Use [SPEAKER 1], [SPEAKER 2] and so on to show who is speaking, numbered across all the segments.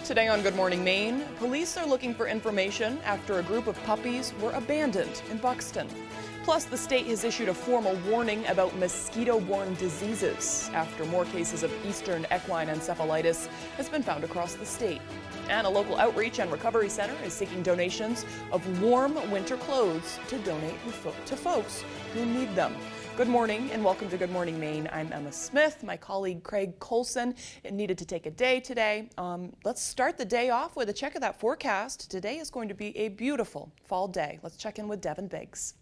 [SPEAKER 1] Today on Good Morning Maine, police are looking for information after a group of puppies were abandoned in Buxton. Plus, the state has issued a formal warning about mosquito-borne diseases after more cases of eastern equine encephalitis has been found across the state. And a local outreach and recovery center is seeking donations of warm winter clothes to donate to folks who need them. Good morning and welcome to Good Morning Maine. I'm Emma Smith. My colleague Craig Colson needed to take a day today. Let's start the day off with a check of that forecast. Today is going to be a beautiful fall day. Let's check in with Devin Biggs.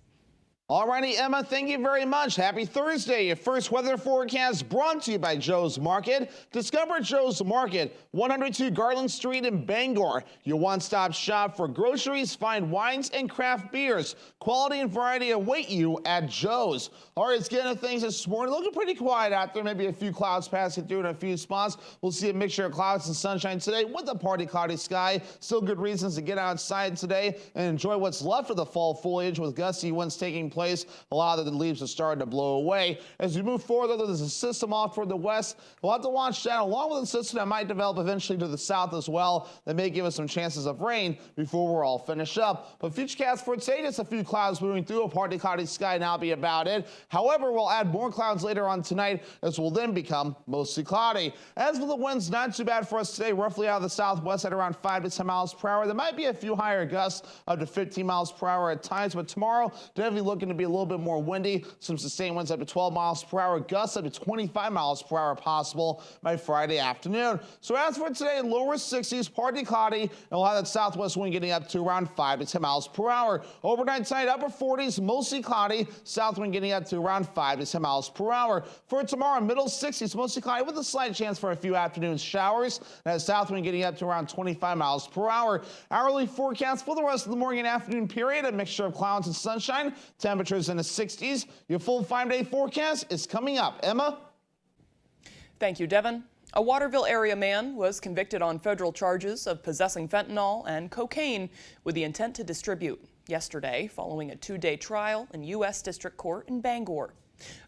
[SPEAKER 2] Alrighty, Emma, thank you very much. Happy Thursday. Your first weather forecast brought to you by Joe's Market. Discover Joe's Market, 102 Garland Street in Bangor. Your one-stop shop for groceries, fine wines, and craft beers. Quality and variety await you at Joe's. All right, let's get into things this morning. Looking pretty quiet out there. Maybe a few clouds passing through in a few spots. We'll see a mixture of clouds and sunshine today with a partly cloudy sky. Still good reasons to get outside today and enjoy what's left of the fall foliage with gusty winds taking place. A lot of the leaves are starting to blow away. As we move forward, there's a system off toward the west. We'll have to watch that along with a system that might develop eventually to the south as well. That may give us some chances of rain before we're all finished up. But futurecast for today, just a few clouds moving through, a partly cloudy sky, and that'll be about it. However, we'll add more clouds later on tonight as will then become mostly cloudy. As for the winds, not too bad for us today, roughly out of the southwest at around 5 to 10 miles per hour. There might be a few higher gusts up to 15 miles per hour at times, but tomorrow definitely looking to be a little bit more windy. Some sustained winds up to 12 miles per hour, gusts up to 25 miles per hour possible by Friday afternoon. So as for today, lower 60s, partly cloudy, and we'll have that southwest wind getting up to around 5 to 10 miles per hour. Overnight tonight, upper 40s, mostly cloudy, south wind getting up to around 5 to 10 miles per hour. For tomorrow, middle 60s, mostly cloudy with a slight chance for a few afternoon showers. That south wind getting up to around 25 miles per hour. Hourly forecast for the rest of the morning and afternoon period, a mixture of clouds and sunshine. Temperatures in the 60s. Your full 5-day forecast is coming up. Emma?
[SPEAKER 1] Thank you, Devin. A Waterville area man was convicted on federal charges of possessing fentanyl and cocaine with the intent to distribute yesterday following a 2-day trial in U.S. District Court in Bangor.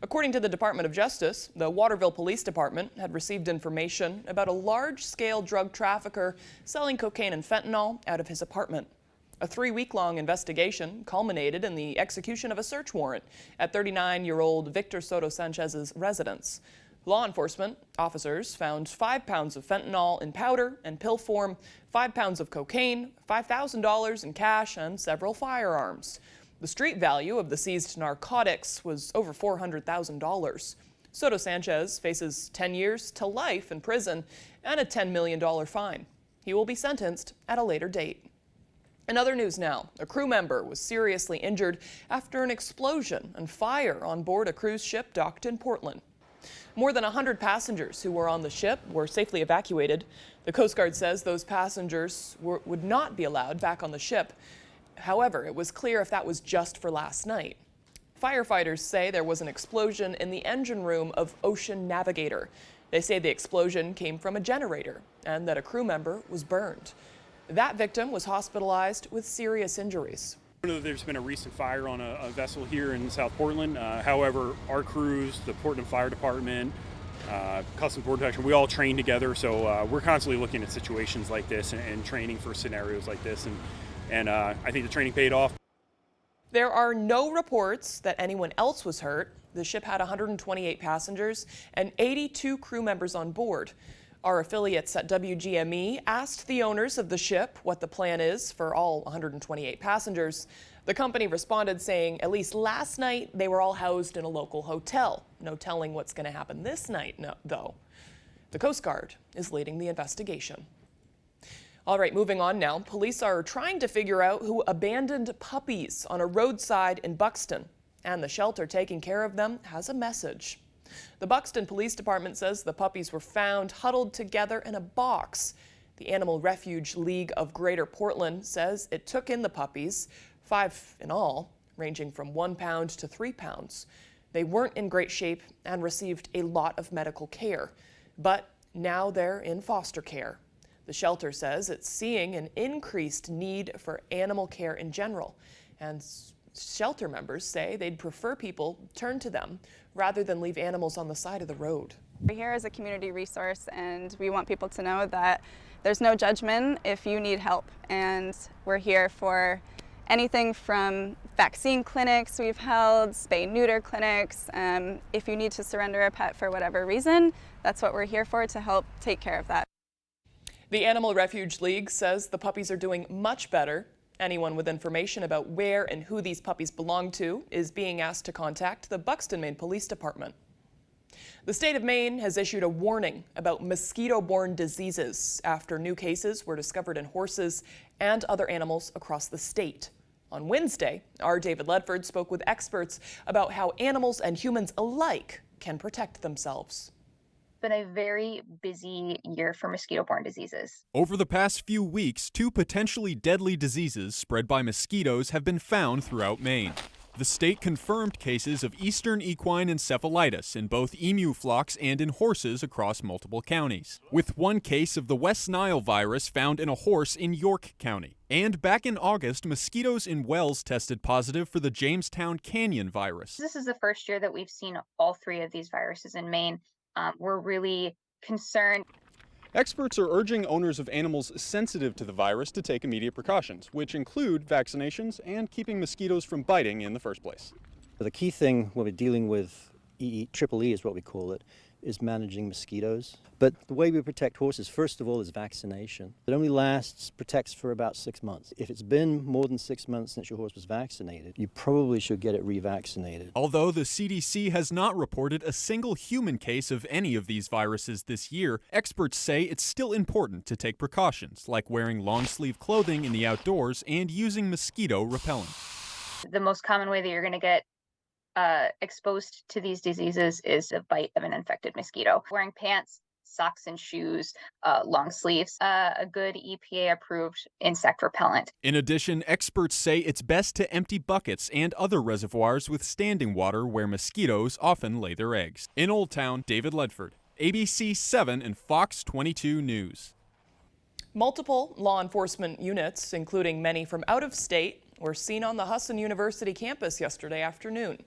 [SPEAKER 1] According to the Department of Justice, the Waterville Police Department had received information about a large-scale drug trafficker selling cocaine and fentanyl out of his apartment. A 3-week-long investigation culminated in the execution of a search warrant at 39-year-old Victor Soto Sanchez's residence. Law enforcement officers found 5 pounds of fentanyl in powder and pill form, 5 pounds of cocaine, $5,000 in cash, and several firearms. The street value of the seized narcotics was over $400,000. Soto Sanchez faces 10 years to life in prison and a $10 million fine. He will be sentenced at a later date. In other news now, a crew member was seriously injured after an explosion and fire on board a cruise ship docked in Portland. More than 100 passengers who were on the ship were safely evacuated. The Coast Guard says those passengers would not be allowed back on the ship. However, it was clear if that was just for last night. Firefighters say there was an explosion in the engine room of Ocean Navigator. They say the explosion came from a generator and that a crew member was burned. That victim was hospitalized with serious injuries.
[SPEAKER 3] There's been a recent fire on a vessel here in South Portland. However, our crews, the Portland Fire Department, Customs Border Protection, we all train together. So we're constantly looking at situations like this and training for scenarios like this. And I think the training paid off.
[SPEAKER 1] There are no reports that anyone else was hurt. The ship had 128 passengers and 82 crew members on board. Our affiliates at WGME asked the owners of the ship what the plan is for all 128 passengers. The company responded saying at least last night they were all housed in a local hotel. No telling what's going to happen this night, though. The Coast Guard is leading the investigation. All right, moving on now. Police are trying to figure out who abandoned puppies on a roadside in Buxton, and the shelter taking care of them has a message. The Buxton Police Department says the puppies were found huddled together in a box. The Animal Refuge League of Greater Portland says it took in the puppies, 5 in all, ranging from 1 pound to 3 pounds. They weren't in great shape and received a lot of medical care, but now they're in foster care. The shelter says it's seeing an increased need for animal care in general, and shelter members say they'd prefer people turn to them rather than leave animals on the side of the road.
[SPEAKER 4] We're here as a community resource, and we want people to know that there's no judgment if you need help, and we're here for anything from vaccine clinics we've held, spay-neuter clinics. If you need to surrender a pet for whatever reason, that's what we're here for, to help take care of that.
[SPEAKER 1] The Animal Refuge League says the puppies are doing much better. Anyone with information about where and who these puppies belong to is being asked to contact the Buxton, Maine Police Department. The state of Maine has issued a warning about mosquito-borne diseases after new cases were discovered in horses and other animals across the state. On Wednesday, our David Ledford spoke with experts about how animals and humans alike can protect themselves.
[SPEAKER 5] Been a very busy year for mosquito-borne diseases.
[SPEAKER 6] Over the past few weeks, 2 potentially deadly diseases spread by mosquitoes have been found throughout Maine. The state confirmed cases of eastern equine encephalitis in both emu flocks and in horses across multiple counties, with 1 case of the West Nile virus found in a horse in York County. And back in August, mosquitoes in Wells tested positive for the Jamestown Canyon virus.
[SPEAKER 5] This is the first year that we've seen all 3 of these viruses in Maine. We're really concerned.
[SPEAKER 6] Experts are urging owners of animals sensitive to the virus to take immediate precautions, which include vaccinations and keeping mosquitoes from biting in the first place.
[SPEAKER 7] The key thing when we're dealing with triple E is what we call it, is managing mosquitoes. But the way we protect horses, first of all, is vaccination. It only protects for about 6 months. If it's been more than 6 months since your horse was vaccinated, you probably should get it revaccinated.
[SPEAKER 6] Although the CDC has not reported a single human case of any of these viruses this year, experts say it's still important to take precautions, like wearing long-sleeve clothing in the outdoors and using mosquito repellent.
[SPEAKER 5] The most common way that you're going to get exposed to these diseases is a bite of an infected mosquito. Wearing pants, socks and shoes, long sleeves, a good EPA-approved insect repellent.
[SPEAKER 6] In addition, experts say it's best to empty buckets and other reservoirs with standing water where mosquitoes often lay their eggs. In Old Town, David Ledford, ABC 7 and Fox 22 News.
[SPEAKER 1] Multiple law enforcement units, including many from out of state, were seen on the Husson University campus yesterday afternoon.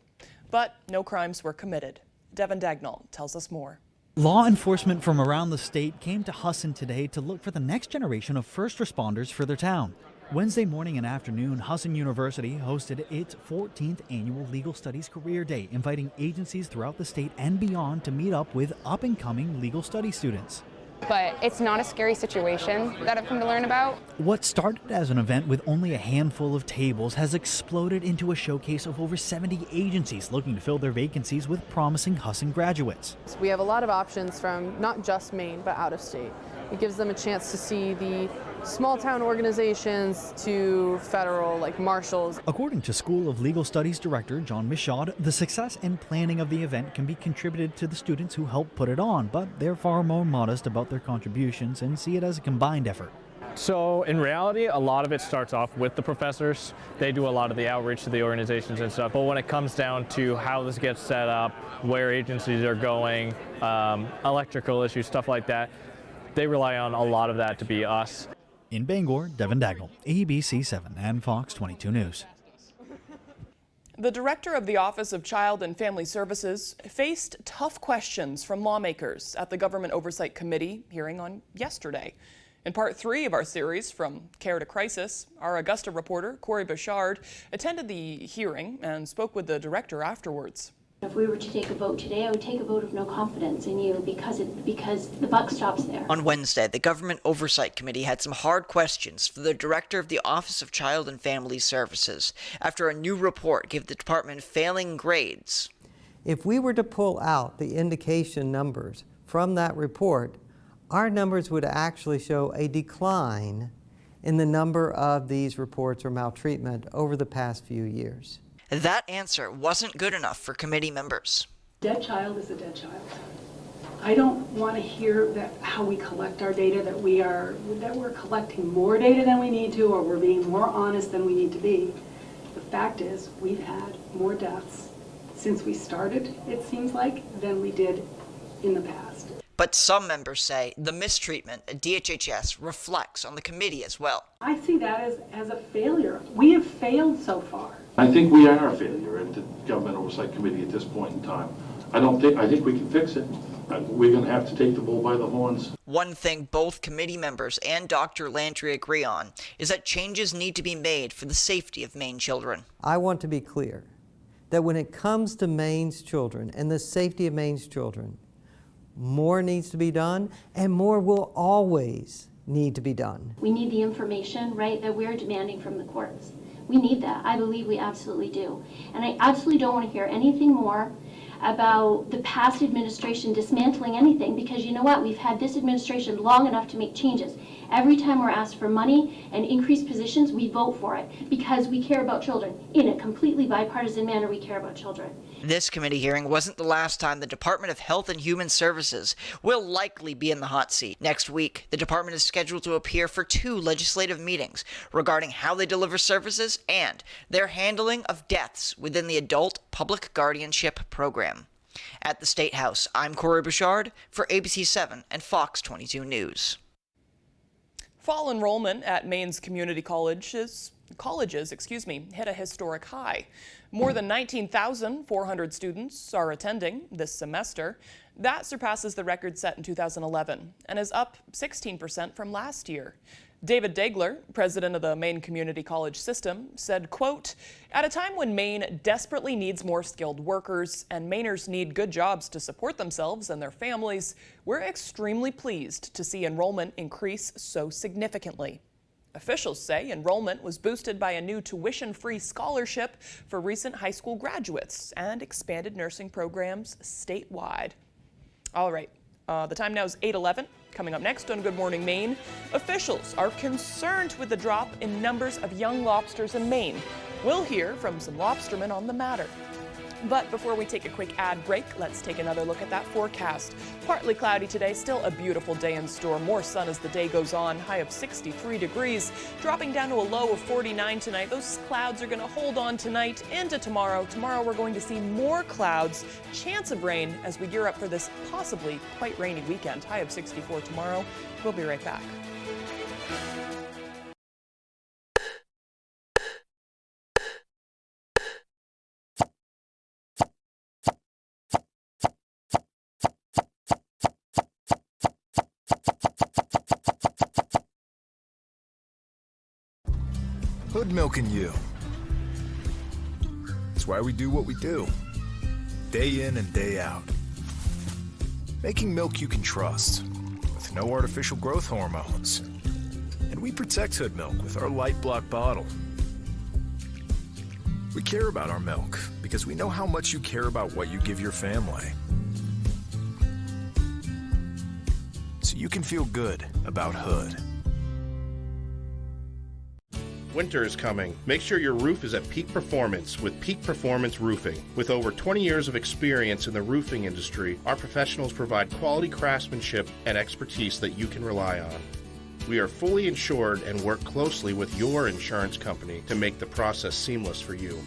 [SPEAKER 1] But no crimes were committed. Devin Dagnall tells us more.
[SPEAKER 8] Law enforcement from around the state came to Husson today to look for the next generation of first responders for their town. Wednesday morning and afternoon, Husson University hosted its 14th annual Legal Studies Career Day, inviting agencies throughout the state and beyond to meet up with up-and-coming legal studies students.
[SPEAKER 9] But it's not a scary situation that I've come to learn about.
[SPEAKER 8] What started as an event with only a handful of tables has exploded into a showcase of over 70 agencies looking to fill their vacancies with promising Husson graduates.
[SPEAKER 10] We have a lot of options from not just Maine, but out of state. It gives them a chance to see the small town organizations to federal, like marshals.
[SPEAKER 8] According to School of Legal Studies Director John Michaud, the success and planning of the event can be contributed to the students who helped put it on, but they're far more modest about their contributions and see it as a combined effort.
[SPEAKER 11] So in reality, a lot of it starts off with the professors. They do a lot of the outreach to the organizations and stuff. But when it comes down to how this gets set up, where agencies are going, electrical issues, stuff like that, they rely on a lot of that to be us.
[SPEAKER 8] In Bangor, Devin Dagnall, ABC 7 and Fox 22 News.
[SPEAKER 1] The director of the Office of Child and Family Services faced tough questions from lawmakers at the Government Oversight Committee hearing on yesterday. In part 3 of our series, From Care to Crisis, our Augusta reporter, Corey Bouchard, attended the hearing and spoke with the director afterwards.
[SPEAKER 12] If we were to take a vote today, I would take a vote of no confidence in you because the buck stops there.
[SPEAKER 13] On Wednesday, the Government Oversight Committee had some hard questions for the director of the Office of Child and Family Services after a new report gave the department failing grades.
[SPEAKER 14] If we were to pull out the indication numbers from that report, our numbers would actually show a decline in the number of these reports or maltreatment over the past few years.
[SPEAKER 13] That answer wasn't good enough for committee members.
[SPEAKER 15] Dead child is a dead child. I don't want to hear that how we collect our data, that we're collecting more data than we need to, or we're being more honest than we need to be. The fact is, we've had more deaths since we started, it seems like, than we did in the past.
[SPEAKER 13] But some members say the mistreatment at DHHS reflects on the committee as well.
[SPEAKER 15] I see that as a failure. We have failed so far.
[SPEAKER 16] I think we are a failure at the Government Oversight Committee at this point in time. I think we can fix it. We're going to have to take the bull by the horns.
[SPEAKER 13] One thing both committee members and Dr. Landry agree on is that changes need to be made for the safety of Maine children.
[SPEAKER 14] I want to be clear that when it comes to Maine's children and the safety of Maine's children, more needs to be done, and more will always need to be done.
[SPEAKER 12] We need the information, right, that we're demanding from the courts. We need that. I believe we absolutely do. And I absolutely don't want to hear anything more about the past administration dismantling anything, because you know what? We've had this administration long enough to make changes. Every time we're asked for money and increased positions, we vote for it because we care about children. In a completely bipartisan manner, we care about children.
[SPEAKER 13] This committee hearing wasn't the last time the Department of Health and Human Services will likely be in the hot seat. Next week, the department is scheduled to appear for 2 legislative meetings regarding how they deliver services and their handling of deaths within the adult public guardianship program. At the State House, I'm Corey Bouchard for ABC 7 and Fox 22 News.
[SPEAKER 1] Fall enrollment at Maine's community colleges hit a historic high. More than 19,400 students are attending this semester. That surpasses the record set in 2011 and is up 16% from last year. David Degler, president of the Maine Community College System, said, quote, "At a time when Maine desperately needs more skilled workers and Mainers need good jobs to support themselves and their families, we're extremely pleased to see enrollment increase so significantly." Officials say enrollment was boosted by a new tuition-free scholarship for recent high school graduates and expanded nursing programs statewide. All right, the time now is 8:11. Coming up next on Good Morning Maine, officials are concerned with the drop in numbers of young lobsters in Maine. We'll hear from some lobstermen on the matter. But before we take a quick ad break, let's take another look at that forecast. Partly cloudy today, still a beautiful day in store. More sun as the day goes on, high of 63 degrees, dropping down to a low of 49 tonight. Those clouds are going to hold on tonight into tomorrow. Tomorrow we're going to see more clouds, chance of rain as we gear up for this possibly quite rainy weekend. High of 64 tomorrow. We'll be right back.
[SPEAKER 17] Hood milking you. It's why we do what we do, day in and day out. Making milk you can trust, with no artificial growth hormones. And we protect Hood milk with our light block bottle. We care about our milk because we know how much you care about what you give your family. So you can feel good about Hood.
[SPEAKER 18] Winter is coming. Make sure your roof is at peak performance with Peak Performance Roofing. With over 20 years of experience in the roofing industry, our professionals provide quality craftsmanship and expertise that you can rely on. We are fully insured and work closely with your insurance company to make the process seamless for you.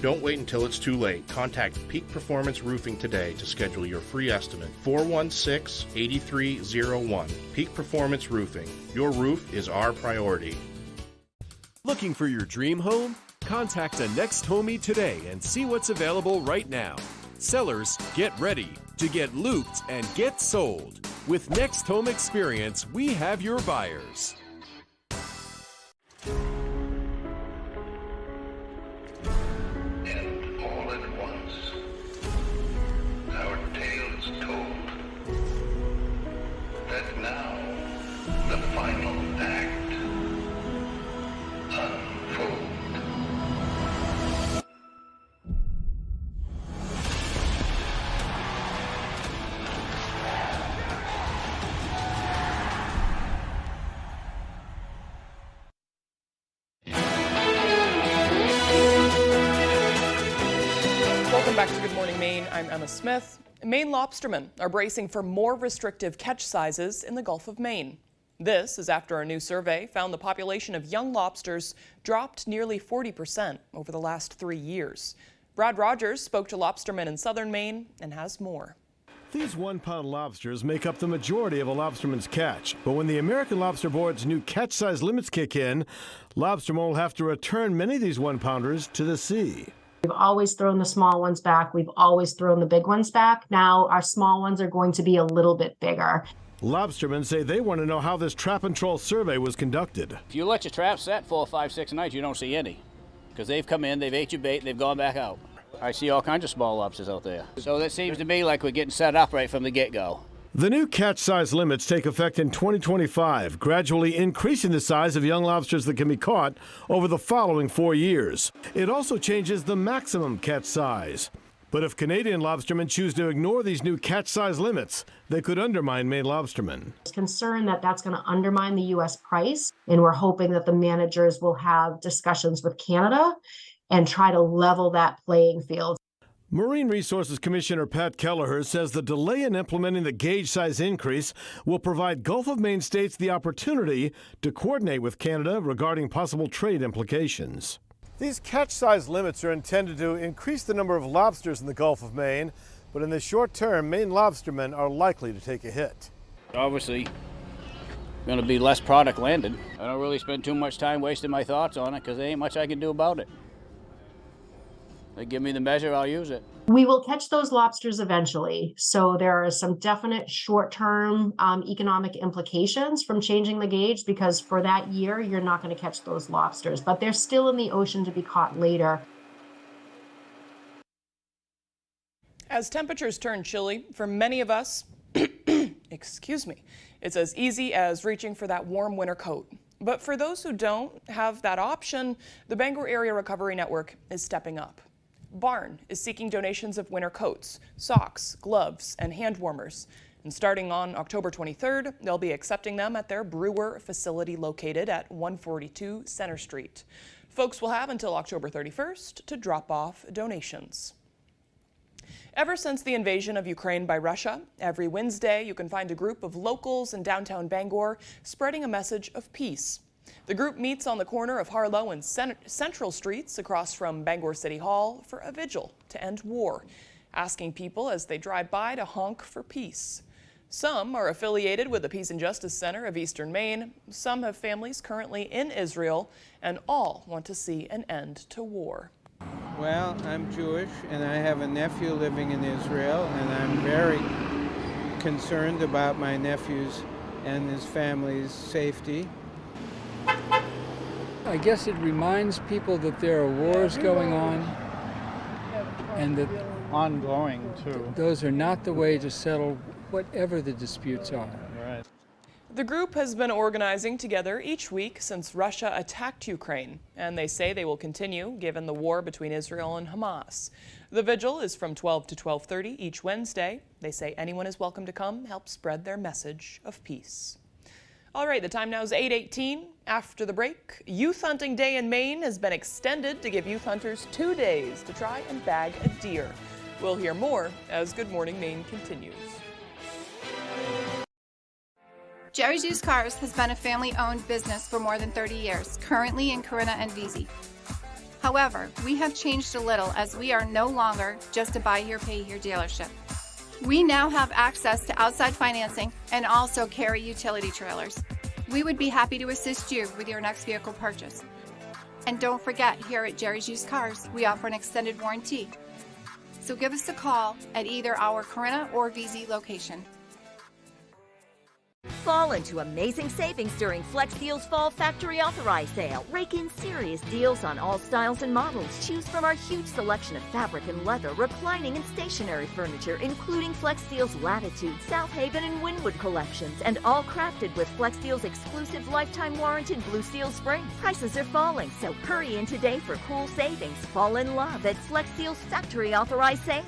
[SPEAKER 18] Don't wait until it's too late. Contact Peak Performance Roofing today to schedule your free estimate. 416-8301. Peak Performance Roofing. Your roof is our priority.
[SPEAKER 19] Looking for your dream home? Contact a Next Homie today and see what's available right now. Sellers, get ready to get looped and get sold. With Next Home Experience, we have your buyers.
[SPEAKER 20] And all at once, our tale is told. That now, the final act unfold.
[SPEAKER 1] Welcome back to Good Morning Maine. I'm Emma Smith. Maine lobstermen are bracing for more restrictive catch sizes in the Gulf of Maine. This is after a new survey found the population of young lobsters dropped nearly 40% over the last 3 years. Brad Rogers spoke to lobstermen in southern Maine and has more.
[SPEAKER 21] These 1-pound lobsters make up the majority of a lobsterman's catch. But when the American Lobster Board's new catch size limits kick in, lobstermen will have to return many of these 1-pounders to the sea.
[SPEAKER 2] We've always thrown the small ones back. We've always thrown the big ones back. Now our small ones are going to be a little bit bigger.
[SPEAKER 21] Lobstermen say they want to know how this trap and troll survey was conducted.
[SPEAKER 22] If you let your trap set 4, 5, 6 nights, you don't see any. Because they've come in, they've ate your bait, they've gone back out. I see all kinds of small lobsters out there. So that seems to me like we're getting set up right from the get-go.
[SPEAKER 21] The new catch size limits take effect in 2025, gradually increasing the size of young lobsters that can be caught over the following 4 years. It also changes the maximum catch size. But if Canadian lobstermen choose to ignore these new catch size limits, they could undermine Maine lobstermen.
[SPEAKER 2] There's concern that that's going to undermine the U.S. price, and we're hoping that the managers will have discussions with Canada and try to level that playing field.
[SPEAKER 21] Marine Resources Commissioner Pat Kelleher says the delay in implementing the gauge size increase will provide Gulf of Maine states the opportunity to coordinate with Canada regarding possible trade implications. These catch size limits are intended to increase the number of lobsters in the Gulf of Maine, but in the short term, Maine lobstermen are likely to take a hit.
[SPEAKER 22] Obviously, going to be less product landed. I don't really spend too much time wasting my thoughts on it because there ain't much I can do about it. They give me the measure, I'll use it.
[SPEAKER 2] We will catch those lobsters eventually. So there are some definite short-term economic implications from changing the gauge, because for that year, you're not going to catch those lobsters, but they're still in the ocean to be caught later.
[SPEAKER 1] As temperatures turn chilly, for many of us, excuse me, it's as easy as reaching for that warm winter coat. But for those who don't have that option, the Bangor Area Recovery Network is stepping up. Barn is seeking donations of winter coats, socks, gloves, and hand warmers. And starting on October 23rd, they'll be accepting them at their Brewer facility located at 142 Center Street. Folks will have until October 31st to drop off donations. Ever since the invasion of Ukraine by Russia, every Wednesday you can find a group of locals in downtown Bangor spreading a message of peace. The group meets on the corner of Harlow and Central Streets across from Bangor City Hall for a vigil to end war, asking people as they drive by to honk for peace. Some are affiliated with the Peace and Justice Center of Eastern Maine, some have families currently in Israel, and all want to see an end to war.
[SPEAKER 23] Well, I'm Jewish and I have a nephew living in Israel, and I'm very concerned about my nephew's and his family's safety.
[SPEAKER 24] I guess it reminds people that there are wars going on and that
[SPEAKER 23] ongoing too.
[SPEAKER 24] Those are not the way to settle whatever the disputes are.
[SPEAKER 23] Right.
[SPEAKER 1] The group has been organizing together each week since Russia attacked Ukraine, and they say they will continue given the war between Israel and Hamas. The vigil is from 12 to 12:30 each Wednesday. They say anyone is welcome to come help spread their message of peace. All right, the time now is 8:18. After the break, Youth Hunting Day in Maine has been extended to give youth hunters 2 days to try and bag a deer. We'll hear more as Good Morning Maine continues.
[SPEAKER 25] Jerry's Used Cars has been a family-owned business for more than 30 years, currently in Corinna and Vesey. However, we have changed a little as we are no longer just a buy here, pay here dealership. We now have access to outside financing and also carry utility trailers. We would be happy to assist you with your next vehicle purchase. And don't forget, here at Jerry's Used Cars, we offer an extended warranty. So give us a call at either our Corinna or Vesey location.
[SPEAKER 26] Fall into amazing savings during Flex Deals Fall Factory Authorized Sale. Rake in serious deals on all styles and models. Choose from our huge selection of fabric and leather, reclining and stationary furniture, including Flex Deals Latitude, South Haven, and Wynwood collections, and all crafted with Flex Deals exclusive lifetime warranted Blue Steel springs. Prices are falling, so hurry in today for cool savings. Fall in love at Flex Deals Factory Authorized Sale.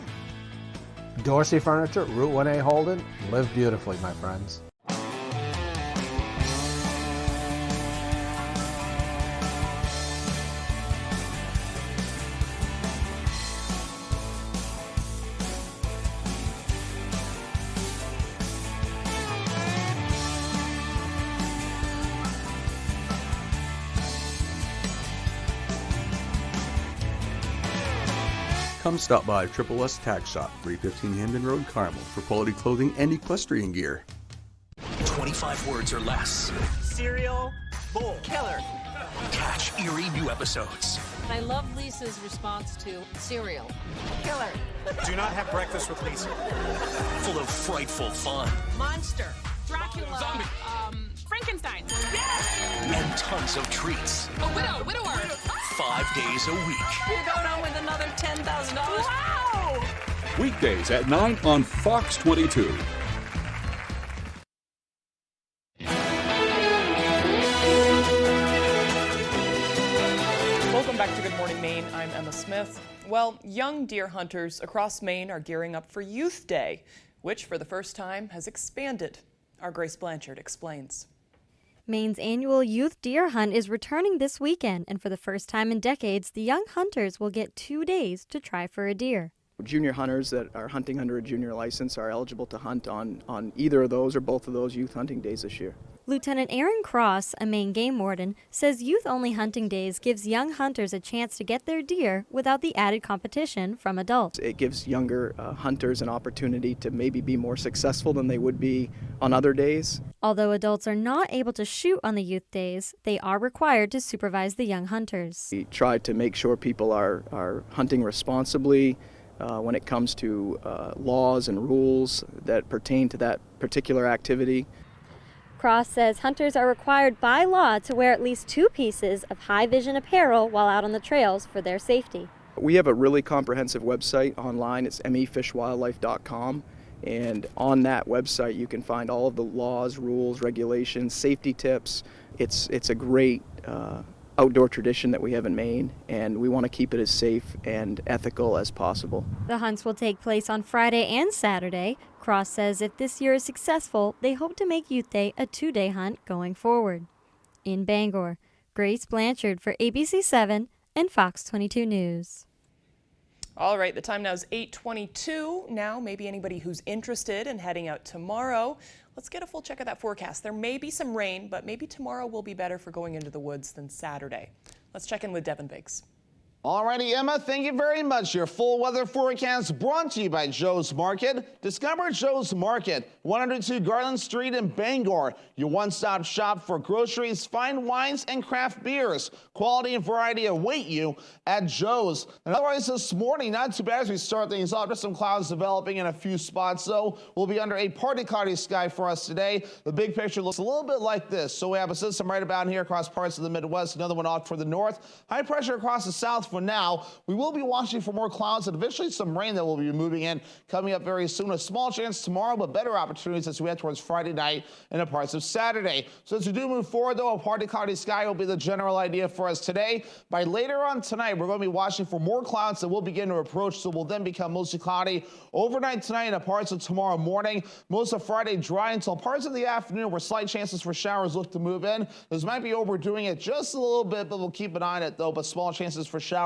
[SPEAKER 27] Dorsey Furniture, Route 1A Holden. Live beautifully, my friends.
[SPEAKER 28] Come stop by Triple S Tag Shop, 315 Hamden Road, Carmel, for quality clothing and equestrian gear.
[SPEAKER 29] 25 words or less.
[SPEAKER 30] Cereal,
[SPEAKER 3] Bull.
[SPEAKER 4] Killer.
[SPEAKER 3] Catch eerie new episodes.
[SPEAKER 4] I love Lisa's response to cereal. Killer.
[SPEAKER 3] Do not have breakfast with Lisa. Full of frightful fun.
[SPEAKER 4] Monster. Dracula.
[SPEAKER 3] Zombie.
[SPEAKER 4] Frankenstein.
[SPEAKER 3] And tons of treats.
[SPEAKER 4] A widower.
[SPEAKER 3] 5 days a week.
[SPEAKER 4] You're going on with another $10,000. Wow!
[SPEAKER 5] Weekdays at 9 on Fox 22.
[SPEAKER 1] Welcome back to Good Morning Maine. I'm Emma Smith. Well, young deer hunters across Maine are gearing up for Youth Day, which for the first time has expanded. Our Grace Blanchard explains.
[SPEAKER 6] Maine's annual youth deer hunt is returning this weekend, and for the first time in decades, the young hunters will get 2 days to try for a deer.
[SPEAKER 7] Junior hunters that are hunting under a junior license are eligible to hunt on either of those or both of those youth hunting days this year.
[SPEAKER 6] Lieutenant Aaron Cross, a Maine game warden, says youth-only hunting days gives young hunters a chance to get their deer without the added competition from adults.
[SPEAKER 7] It gives younger hunters an opportunity to maybe be more successful than they would be on other days.
[SPEAKER 6] Although adults are not able to shoot on the youth days, they are required to supervise the young hunters.
[SPEAKER 7] We try to make sure people are hunting responsibly when it comes to laws and rules that pertain to that particular activity.
[SPEAKER 6] Cross says hunters are required by law to wear at least 2 pieces of high-vision apparel while out on the trails for their safety.
[SPEAKER 7] We have a really comprehensive website online. It's mefishwildlife.com, and on that website you can find all of the laws, rules, regulations, safety tips. It's a great outdoor tradition that we have in Maine, and we want to keep it as safe and ethical as possible.
[SPEAKER 6] The hunts will take place on Friday and Saturday. Cross says if this year is successful, they hope to make Youth Day a 2-day hunt going forward. In Bangor, Grace Blanchard for ABC 7 and Fox 22 News.
[SPEAKER 1] All right, the time now is 8:22. Now, maybe anybody who's interested in heading out tomorrow, let's get a full check of that forecast. There may be some rain, but maybe tomorrow will be better for going into the woods than Saturday. Let's check in with Devin Biggs.
[SPEAKER 9] Alrighty, Emma, thank you very much. Your full weather forecast brought to you by Joe's Market. Discover Joe's Market, 102 Garland Street in Bangor. Your one-stop shop for groceries, fine wines, and craft beers. Quality and variety await you at Joe's. And otherwise this morning, not too bad as we start things off. Just some clouds developing in a few spots, though. We'll be under a partly cloudy sky for us today. The big picture looks a little bit like this. So we have a system right about here across parts of the Midwest, another one off for the north. High pressure across the south for now. We will be watching for more clouds and eventually some rain that will be moving in coming up very soon. A small chance tomorrow, but better opportunities as we head towards Friday night and the parts of Saturday. So as we do move forward, though, a partly cloudy sky will be the general idea for us today. By later on tonight, we're going to be watching for more clouds that will begin to approach, so will then become mostly cloudy overnight tonight and the parts of tomorrow morning. Most of Friday dry until parts of the afternoon where slight chances for showers look to move in. This might be overdoing it just a little bit, but we'll keep an eye on it, though. But small chances for showers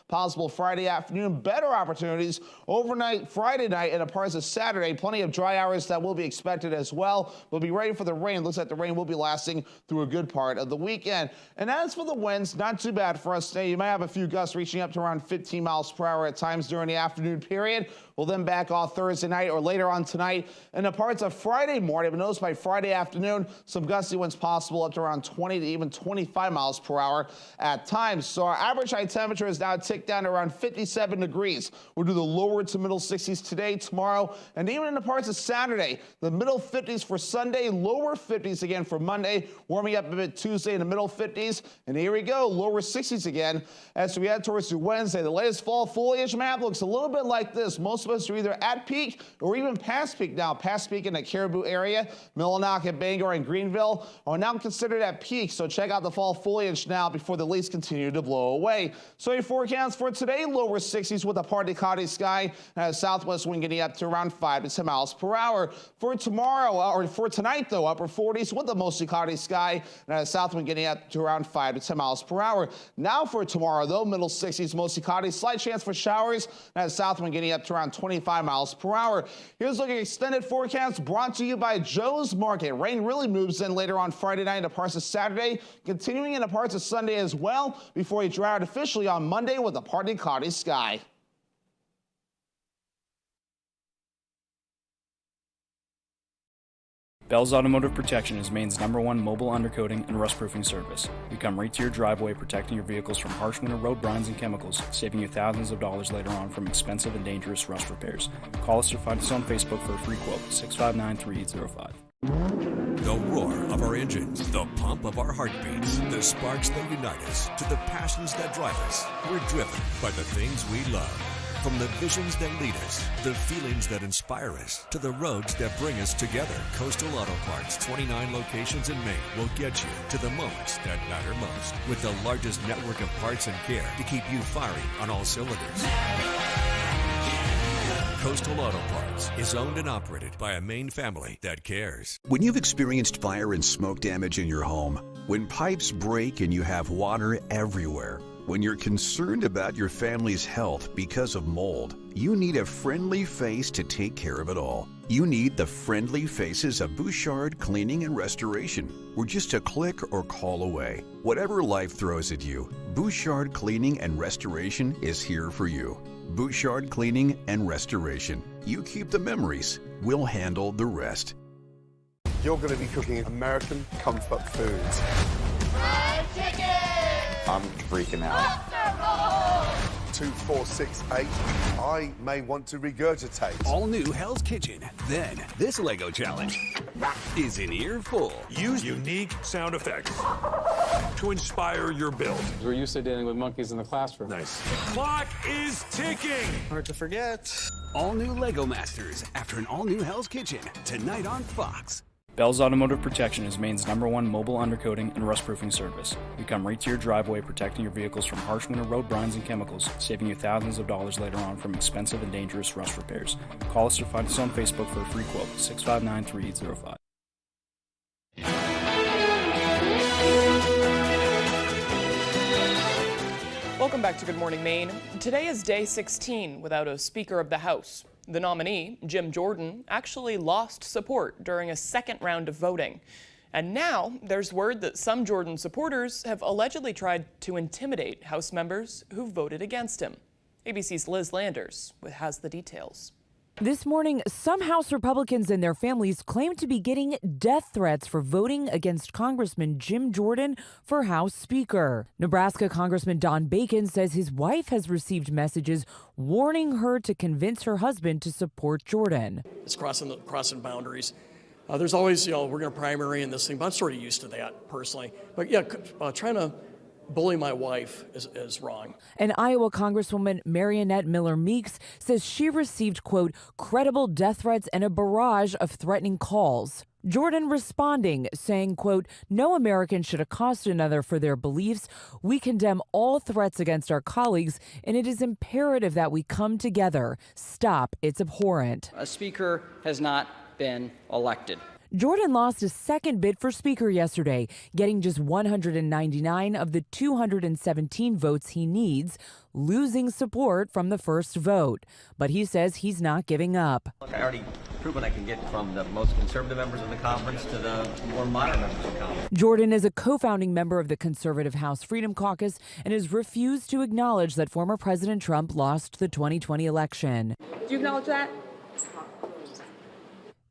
[SPEAKER 9] possible Friday afternoon. Better opportunities overnight Friday night and the parts of Saturday. Plenty of dry hours that will be expected as well. We'll be ready for the rain. Looks like the rain will be lasting through a good part of the weekend. And as for the winds, not too bad for us today. You might have a few gusts reaching up to around 15 miles per hour at times during the afternoon period. We'll then back off Thursday night or later on tonight. In the parts of Friday morning, but notice by Friday afternoon, some gusty winds possible up to around 20 to even 25 miles per hour at times. So our average high temperature is now ticked down to around 57 degrees. We'll do the lower to middle 60s today, tomorrow, and even in the parts of Saturday. The middle 50s for Sunday, lower 50s again for Monday, warming up a bit Tuesday in the middle 50s. And here we go, lower 60s again as we head towards Wednesday. The latest fall foliage map looks a little bit like this. Most of us are either at peak or even past peak now. Past peak in the Caribou area, Millinocket, Bangor, and Greenville are now considered at peak. So check out the fall foliage now before the leaves continue to blow away. So your forecast for today, lower 60s with a partly cloudy sky and a southwest wind getting up to around 5 to 10 miles per hour. For tomorrow, or for tonight though, upper 40s with a mostly cloudy sky and a south wind getting up to around 5 to 10 miles per hour. Now for tomorrow though, middle 60s, mostly cloudy, slight chance for showers and a south wind getting up to around 25 miles per hour. Here's looking at extended forecast brought to you by Joe's Market. Rain really moves in later on Friday night into parts of Saturday, continuing into parts of Sunday as well before we dry out officially on Monday with a partly cloudy sky.
[SPEAKER 8] Bell's Automotive Protection is Maine's #1 mobile undercoating and rust-proofing service. We come right to your driveway, protecting your vehicles from harsh winter road brines and chemicals, saving you thousands of dollars later on from expensive and dangerous rust repairs. Call us or find us on Facebook for a free quote, 659-3805.
[SPEAKER 10] The roar of our engines, the pump of our heartbeats, the sparks that unite us, to the passions that drive us. We're driven by the things we love. From the visions that lead us, the feelings that inspire us, to the roads that bring us together. Coastal Auto Parts, 29 locations in Maine, will get you to the moments that matter most. With the largest network of parts and care to keep you firing on all cylinders. Coastal Auto Parts is owned and operated by a Maine family that cares.
[SPEAKER 28] When you've experienced fire and smoke damage in your home, when pipes break and you have water everywhere, when you're concerned about your family's health because of mold, you need a friendly face to take care of it all. You need the friendly faces of Bouchard Cleaning and Restoration. We're just a click or call away. Whatever life throws at you, Bouchard Cleaning and Restoration is here for you. Bouchard Cleaning and Restoration. You keep the memories, we'll handle the rest.
[SPEAKER 11] You're going to be cooking American comfort foods.
[SPEAKER 12] Fried chicken!
[SPEAKER 11] I'm freaking out. 2468. I may want to regurgitate.
[SPEAKER 28] All new Hell's Kitchen. Then, this Lego challenge is an earful.
[SPEAKER 3] Use unique sound effects to inspire your build.
[SPEAKER 13] We're used to dealing with monkeys in the classroom.
[SPEAKER 3] Nice. Clock is ticking.
[SPEAKER 11] Hard to forget.
[SPEAKER 28] All new Lego Masters after an all new Hell's Kitchen tonight on Fox.
[SPEAKER 8] Bell's Automotive Protection is Maine's #1 mobile undercoating and rust-proofing service. We come right to your driveway, protecting your vehicles from harsh winter road brines and chemicals, saving you thousands of dollars later on from expensive and dangerous rust repairs. Call us or find us on Facebook for a free quote, 659-3805.
[SPEAKER 1] Welcome back to Good Morning Maine. Today is day 16 without a Speaker of the House. The nominee, Jim Jordan, actually lost support during a second round of voting. And now there's word that some Jordan supporters have allegedly tried to intimidate House members who voted against him. ABC's Liz Landers has the details.
[SPEAKER 14] This morning, some House Republicans and their families claim to be getting death threats for voting against Congressman Jim Jordan for House Speaker. Nebraska Congressman Don Bacon says his wife has received messages warning her to convince her husband to support Jordan.
[SPEAKER 15] It's crossing boundaries. There's always, we're going to primary and this thing, but I'm sort of used to that personally. But yeah, trying to bully my wife is wrong.
[SPEAKER 14] And Iowa Congresswoman Marionette Miller Meeks says she received, quote, credible death threats and a barrage of threatening calls. Jordan responding, saying, quote, no American should accost another for their beliefs. We condemn all threats against our colleagues, and it is imperative that we come together. Stop. It's abhorrent.
[SPEAKER 16] A speaker has not been elected.
[SPEAKER 14] Jordan lost a second bid for Speaker yesterday, getting just 199 of the 217 votes he needs, losing support from the first vote. But he says he's not giving up.
[SPEAKER 29] I already proven I can get from the most conservative members of the conference to the more moderate members of the conference.
[SPEAKER 14] Jordan is a co-founding member of the conservative House Freedom Caucus and has refused to acknowledge that former President Trump lost the 2020 election.
[SPEAKER 30] Do you acknowledge that?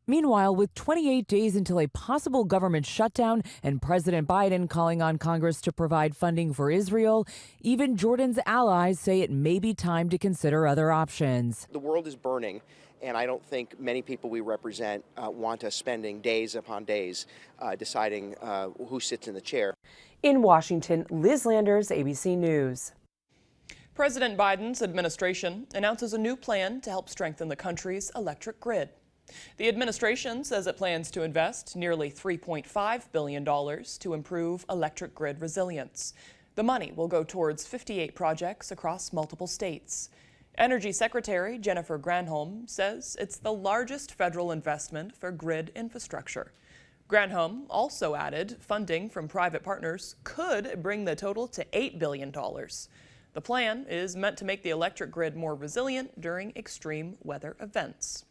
[SPEAKER 14] Meanwhile, with 28 days until a possible government shutdown and President Biden calling on Congress to provide funding for Israel, even Jordan's allies say it may be time to consider other options.
[SPEAKER 31] The world is burning, and I don't think many people we represent want us spending days upon days deciding who sits in the chair.
[SPEAKER 30] In Washington, Liz Landers, ABC News.
[SPEAKER 1] President Biden's administration announces a new plan to help strengthen the country's electric grid. The administration says it plans to invest nearly $3.5 billion to improve electric grid resilience. The money will go towards 58 projects across multiple states. Energy Secretary Jennifer Granholm says it's the largest federal investment for grid infrastructure. Granholm also added funding from private partners could bring the total to $8 billion. The plan is meant to make the electric grid more resilient during extreme weather events.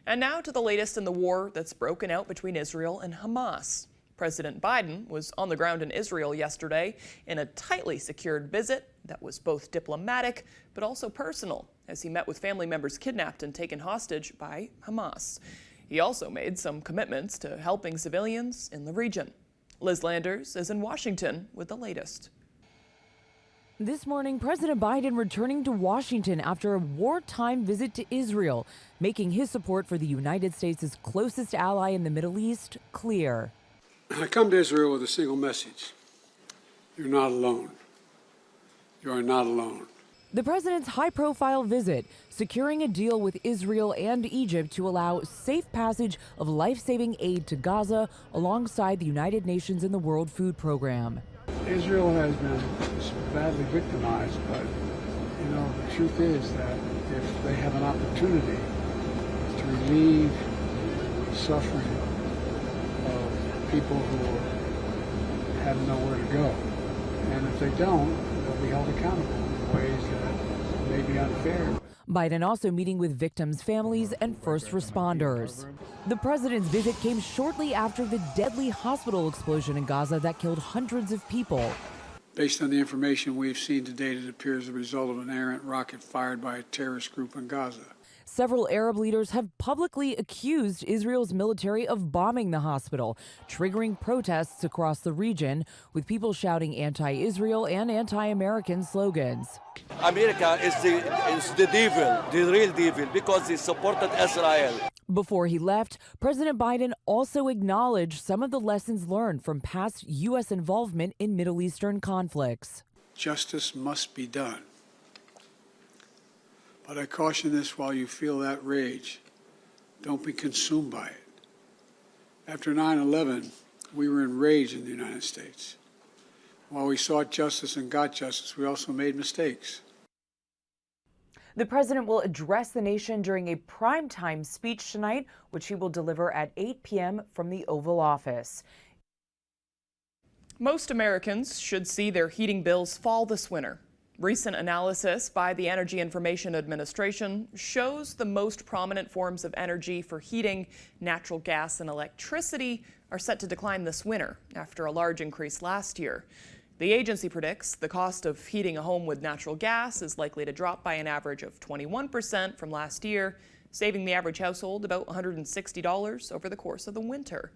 [SPEAKER 1] And now to the latest in the war that's broken out between Israel and Hamas. President Biden was on the ground in Israel yesterday in a tightly secured visit that was both diplomatic but also personal as he met with family members kidnapped and taken hostage by Hamas. He also made some commitments to helping civilians in the region. Liz Landers is in Washington with the latest.
[SPEAKER 14] This morning, President Biden returning to Washington after a wartime visit to Israel, making his support for the United States' closest ally in the Middle East clear.
[SPEAKER 2] I come to Israel with a single message. You're not alone. You are not alone.
[SPEAKER 14] The president's high-profile visit, securing a deal with Israel and Egypt to allow safe passage of life-saving aid to Gaza alongside the United Nations and the World Food Program.
[SPEAKER 2] Israel has been badly victimized, but, the truth is that if they have an opportunity to relieve the suffering of people who have nowhere to go, and if they don't, they'll be held accountable in ways that may be unfair.
[SPEAKER 14] Biden also meeting with victims' families and first responders. The president's visit came shortly after the deadly hospital explosion in Gaza that killed hundreds of people.
[SPEAKER 2] Based on the information we've seen to date, it appears the result of an errant rocket fired by a terrorist group in Gaza.
[SPEAKER 14] Several Arab leaders have publicly accused Israel's military of bombing the hospital, triggering protests across the region, with people shouting anti-Israel and anti-American slogans.
[SPEAKER 17] America is the devil, the real devil, because he supported Israel.
[SPEAKER 14] Before he left, President Biden also acknowledged some of the lessons learned from past U.S. involvement in Middle Eastern conflicts.
[SPEAKER 2] Justice must be done. But I caution this: while you feel that rage, don't be consumed by it. After 9/11, we were enraged in the United States. While we sought justice and got justice, we also made mistakes.
[SPEAKER 30] The president will address the nation during a primetime speech tonight, which he will deliver at 8 p.m. from the Oval Office.
[SPEAKER 1] Most Americans should see their heating bills fall this winter. Recent analysis by the Energy Information Administration shows the most prominent forms of energy for heating, natural gas and electricity, are set to decline this winter after a large increase last year. The agency predicts the cost of heating a home with natural gas is likely to drop by an average of 21% from last year, saving the average household about $160 over the course of the winter.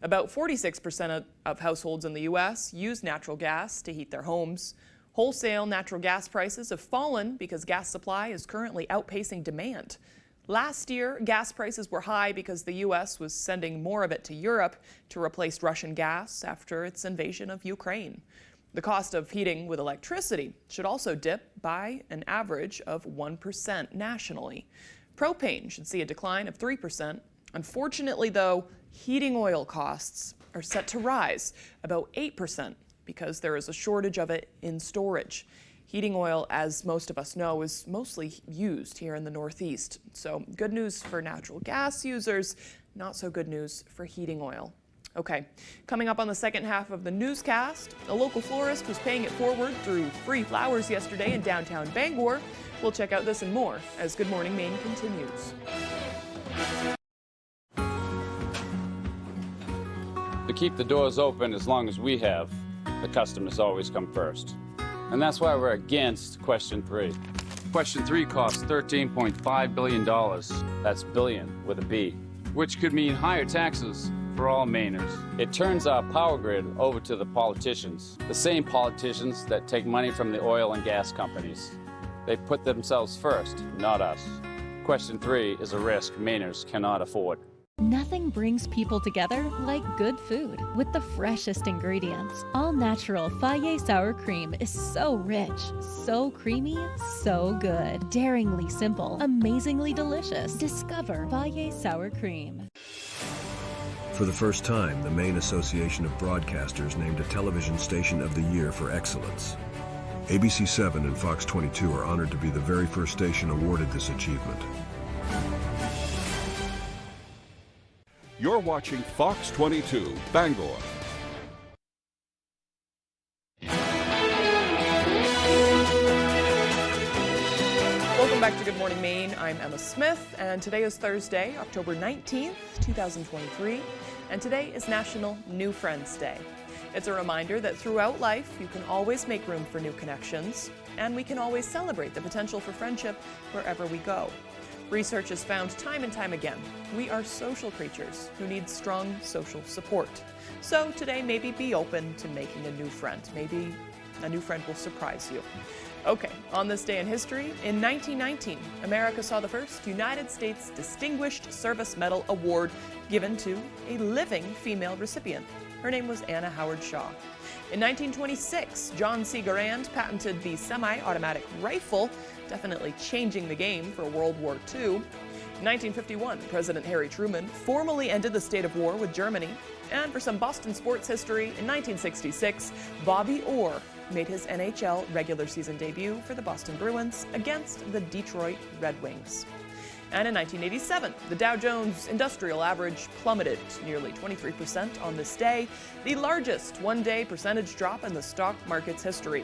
[SPEAKER 1] About 46% of households in the U.S. use natural gas to heat their homes. Wholesale natural gas prices have fallen because gas supply is currently outpacing demand. Last year, gas prices were high because the U.S. was sending more of it to Europe to replace Russian gas after its invasion of Ukraine. The cost of heating with electricity should also dip by an average of 1% nationally. Propane should see a decline of 3%. Unfortunately, though, heating oil costs are set to rise about 8%. Because there is a shortage of it in storage. Heating oil, as most of us know, is mostly used here in the Northeast. So good news for natural gas users, not so good news for heating oil. Okay, coming up on the second half of the newscast, a local florist was paying it forward through free flowers yesterday in downtown Bangor. We'll check out this and more as Good Morning Maine continues.
[SPEAKER 18] To keep the doors open as long as we have, the customers always come first. And that's why we're against Question 3. Question 3 costs $13.5 billion. That's billion with a B, which could mean higher taxes for all Mainers. It turns our power grid over to the politicians, the same politicians that take money from the oil and gas companies. They put themselves first, not us. Question 3 is a risk Mainers cannot afford.
[SPEAKER 19] Nothing brings people together like good food with the freshest ingredients. All natural Fage sour cream is so rich, so creamy, so good. Daringly simple, amazingly delicious. Discover Fage sour cream.
[SPEAKER 20] For the first time, the Maine Association of Broadcasters named a television station of the year for excellence. ABC 7 and Fox 22 are honored to be the very first station awarded this achievement.
[SPEAKER 5] You're watching Fox 22, Bangor.
[SPEAKER 1] Welcome back to Good Morning Maine. I'm Emma Smith, and today is Thursday, October 19th, 2023, and today is National New Friends Day. It's a reminder that throughout life, you can always make room for new connections, and we can always celebrate the potential for friendship wherever we go. Research has found time and time again, we are social creatures who need strong social support. So today, maybe be open to making a new friend. Maybe a new friend will surprise you. Okay, on this day in history, in 1919, America saw the first United States Distinguished Service Medal Award given to a living female recipient. Her name was Anna Howard Shaw. In 1926, John C. Garand patented the semi-automatic rifle, definitely changing the game for World War II. In 1951, President Harry Truman formally ended the state of war with Germany. And for some Boston sports history, in 1966, Bobby Orr made his NHL regular season debut for the Boston Bruins against the Detroit Red Wings. And in 1987, the Dow Jones Industrial Average plummeted nearly 23% on this day, the largest one-day percentage drop in the stock market's history.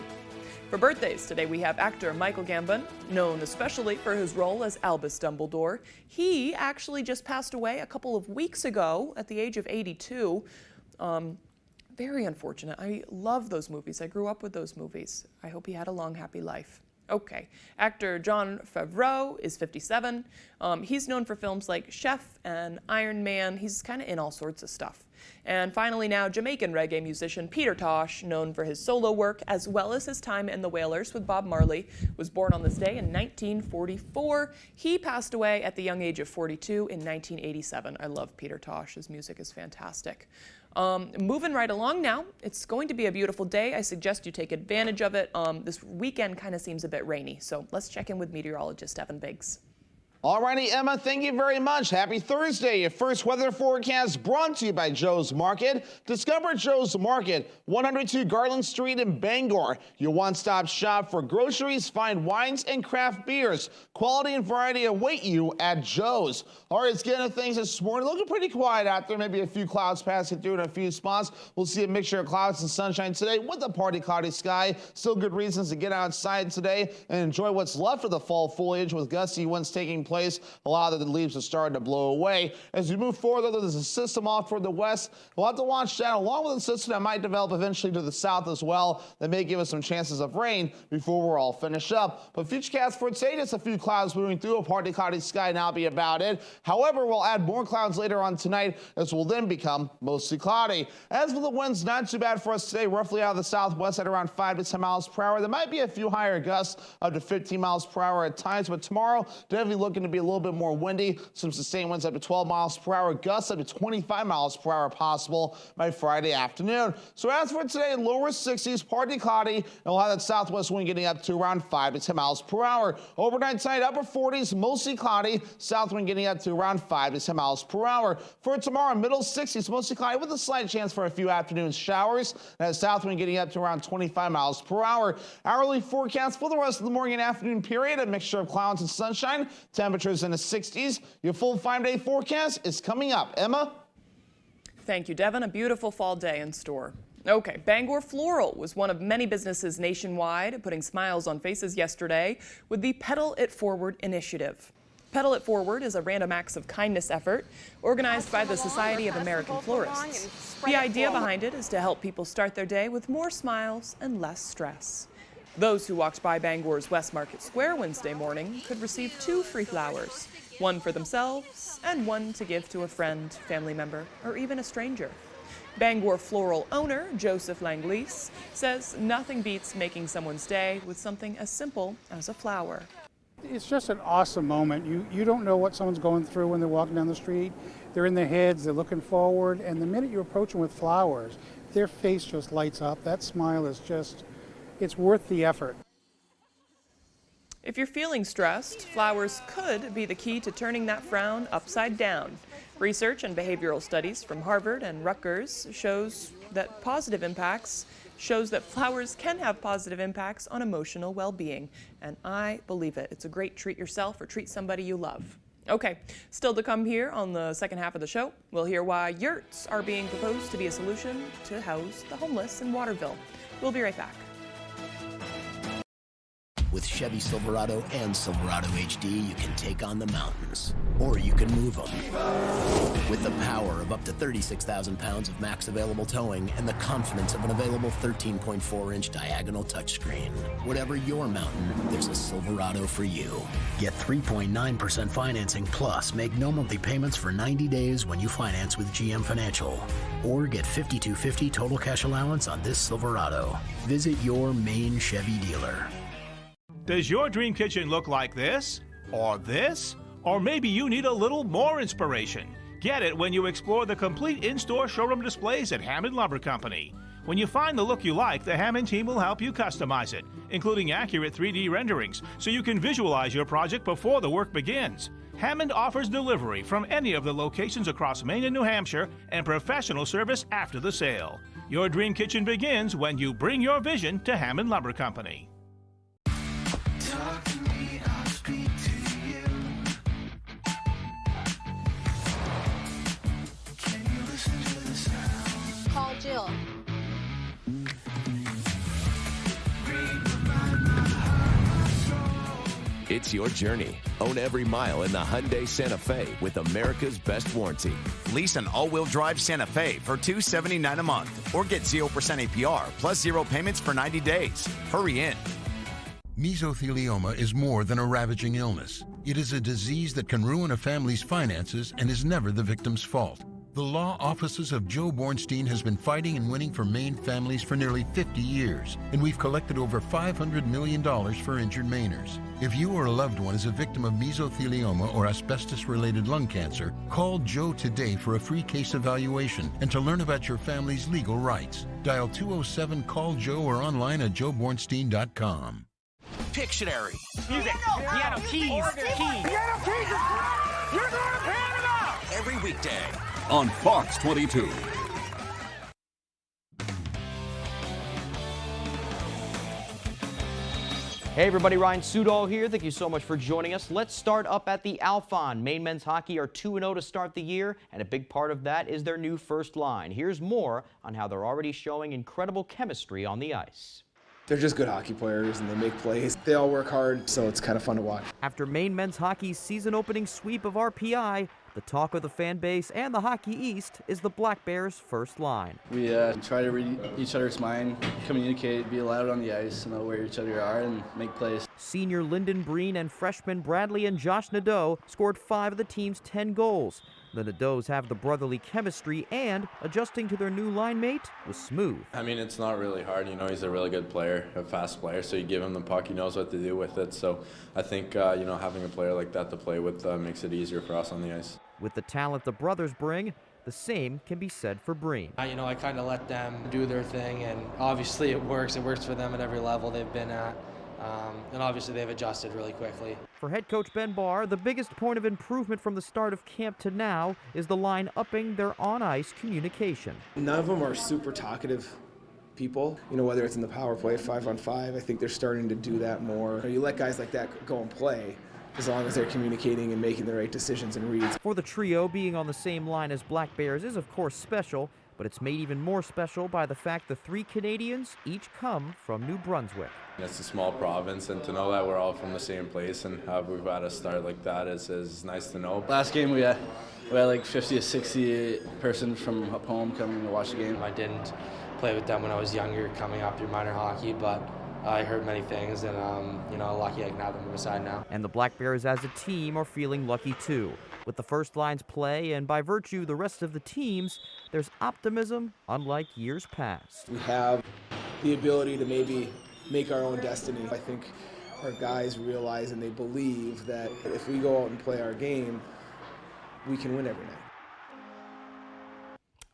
[SPEAKER 1] For birthdays today, we have actor Michael Gambon, known especially for his role as Albus Dumbledore. He actually just passed away a couple of weeks ago at the age of 82. Very unfortunate. I love those movies. I grew up with those movies. I hope he had a long, happy life. Okay, actor Jon Favreau is 57. He's known for films like Chef and Iron Man. He's kind of in all sorts of stuff. And finally now, Jamaican reggae musician Peter Tosh, known for his solo work as well as his time in the Wailers with Bob Marley, was born on this day in 1944. He passed away at the young age of 42 in 1987. I love Peter Tosh. His music is fantastic. Moving right along now, it's going to be a beautiful day. I suggest you take advantage of it. This weekend kind of seems a bit rainy, so let's check in with meteorologist Evan Biggs.
[SPEAKER 4] Alrighty, Emma, thank you very much. Happy Thursday. Your first weather forecast brought to you by Joe's Market. Discover Joe's Market, 102 Garland Street in Bangor. Your one-stop shop for groceries, fine wines, and craft beers. Quality and variety await you at Joe's. All right, let's get into things this morning. Looking pretty quiet out there. Maybe a few clouds passing through in a few spots. We'll see a mixture of clouds and sunshine today with a partly cloudy sky. Still good reasons to get outside today and enjoy what's left of the fall foliage with gusty winds taking place. A lot of the leaves are starting to blow away. As we move forward, though, there's a system off toward the west. We'll have to watch that along with a system that might develop eventually to the south as well. That may give us some chances of rain before we're all finished up. But futurecast for today, just a few clouds moving through, a partly cloudy sky, and that'll be about it. However, we'll add more clouds later on tonight, as will then become mostly cloudy. As for the winds, not too bad for us today, roughly out of the southwest at around 5 to 10 miles per hour. There might be a few higher gusts up to 15 miles per hour at times, but tomorrow definitely looking to be a little bit more windy. Some sustained winds up to 12 miles per hour, gusts up to 25 miles per hour possible by Friday afternoon. So as for today, lower 60s, partly cloudy, and we'll have that southwest wind getting up to around 5 to 10 miles per hour. Overnight tonight, upper 40s, mostly cloudy, south wind getting up to around 5 to 10 miles per hour. For tomorrow, middle 60s, mostly cloudy with a slight chance for a few afternoon showers. That south wind getting up to around 25 miles per hour. Hourly forecast for the rest of the morning and afternoon period, a mixture of clouds and sunshine. Temperatures in the 60s. Your full 5-day forecast is coming up. Emma?
[SPEAKER 1] Thank you, Devin. A beautiful fall day in store. Okay, Bangor Floral was one of many businesses nationwide putting smiles on faces yesterday with the Pedal It Forward initiative. Pedal It Forward is a random acts of kindness effort organized by the Society of American Florists. The idea behind it is to help people start their day with more smiles and less stress. Those who walked by Bangor's West Market Square Wednesday morning could receive 2 free flowers, one for themselves and one to give to a friend, family member, or even a stranger. Bangor Floral owner Joseph Langlese says nothing beats making someone's day with something as simple as a flower.
[SPEAKER 2] It's just an awesome moment. You don't know what someone's going through when they're walking down the street. They're in their heads, they're looking forward, and the minute you approach them with flowers, their face just lights up. That smile is just, it's worth the effort.
[SPEAKER 1] If you're feeling stressed, flowers could be the key to turning that frown upside down. Research and behavioral studies from Harvard and Rutgers shows that flowers can have positive impacts on emotional well-being. And I believe it. It's a great treat yourself or treat somebody you love. Okay, still to come here on the second half of the show, we'll hear why yurts are being proposed to be a solution to house the homeless in Waterville. We'll be right back.
[SPEAKER 6] With Chevy Silverado and Silverado HD, you can take on the mountains, or you can move them. With the power of up to 36,000 pounds of max available towing and the confidence of an available 13.4-inch diagonal touchscreen. Whatever your mountain, there's a Silverado for you. Get 3.9% financing plus make no monthly payments for 90 days when you finance with GM Financial. Or get $5,250 total cash allowance on this Silverado. Visit your main Chevy dealer.
[SPEAKER 7] Does your dream kitchen look like this? Or this? Or maybe you need a little more inspiration. Get it when you explore the complete in-store showroom displays at Hammond Lumber Company. When you find the look you like, the Hammond team will help you customize it, including accurate 3D renderings, so you can visualize your project before the work begins. Hammond offers delivery from any of the locations across Maine and New Hampshire and professional service after the sale. Your dream kitchen begins when you bring your vision to Hammond Lumber Company.
[SPEAKER 12] Talk to me, I'll speak to you. Can you listen to the sound?
[SPEAKER 9] Call Jill.
[SPEAKER 10] It's your journey. Own every mile in the Hyundai Santa Fe with America's best warranty.
[SPEAKER 21] Lease an all-wheel drive Santa Fe for $279 a month or get 0% APR plus 0 payments for 90 days. Hurry in.
[SPEAKER 22] Mesothelioma is more than a ravaging illness. It is a disease that can ruin a family's finances and is never the victim's fault. The law offices of Joe Bornstein has been fighting and winning for Maine families for nearly 50 years, and we've collected over $500 million for injured Mainers. If you or a loved one is a victim of mesothelioma or asbestos-related lung cancer, call Joe today for a free case evaluation and to learn about your family's legal rights. Dial 207-CALL-JOE or online at joebornstein.com.
[SPEAKER 3] Pictionary.
[SPEAKER 12] Music. Piano keys. Piano keys. You're going to Panama.
[SPEAKER 3] Every weekday
[SPEAKER 5] on Fox 22.
[SPEAKER 23] Hey everybody, Ryan Sudol here. Thank you so much for joining us. Let's start up at the Alphon. Maine men's hockey are 2-0 to start the year, and a big part of that is their new first line. Here's more on how they're already showing incredible chemistry on the ice.
[SPEAKER 24] They're just good hockey players and they make plays. They all work hard, so it's kind of fun to watch.
[SPEAKER 23] After Maine men's hockey's season-opening sweep of RPI, the talk of the fan base and the Hockey East is the Black Bears' first line.
[SPEAKER 25] We try to read each other's mind, communicate, be loud on the ice, know where each other are, and make plays.
[SPEAKER 23] Senior Lyndon Breen and freshmen Bradley and Josh Nadeau scored 5 of the team's 10 goals. The Nadeaus have the brotherly chemistry, and adjusting to their new line mate was smooth.
[SPEAKER 26] I mean, it's not really hard. You know, he's a really good player, a fast player, so you give him the puck, he knows what to do with it. So I think, you know, having a player like that to play with makes it easier for us on the ice.
[SPEAKER 23] With the talent the brothers bring, the same can be said for Breen.
[SPEAKER 27] You know, I kind of let them do their thing, and obviously it works. It works for them at every level they've been at. And obviously they've adjusted really quickly.
[SPEAKER 23] For head coach Ben Barr, the biggest point of improvement from the start of camp to now is the line upping their on-ice communication.
[SPEAKER 24] None of them are super talkative people. You know, whether it's in the power play, 5-on-5, I think they're starting to do that more. You let guys like that go and play as long as they're communicating and making the right decisions and reads.
[SPEAKER 23] For the trio, being on the same line as Black Bears is of course special, but it's made even more special by the fact the 3 Canadians each come from New Brunswick.
[SPEAKER 26] It's a small province, and to know that we're all from the same place and how we've had a start like that is nice to know.
[SPEAKER 25] Last game we had like 50 to 60 person from up home coming to watch the game.
[SPEAKER 27] I didn't play with them when I was younger, coming up through minor hockey, but I heard many things, and you know, lucky I can have them on my side now.
[SPEAKER 23] And the Black Bears as a team are feeling lucky too. With the first line's play and by virtue the rest of the teams, there's optimism unlike years past.
[SPEAKER 24] We have the ability to maybe make our own destiny. I think our guys realize and they believe that if we go out and play our game, we can win every night.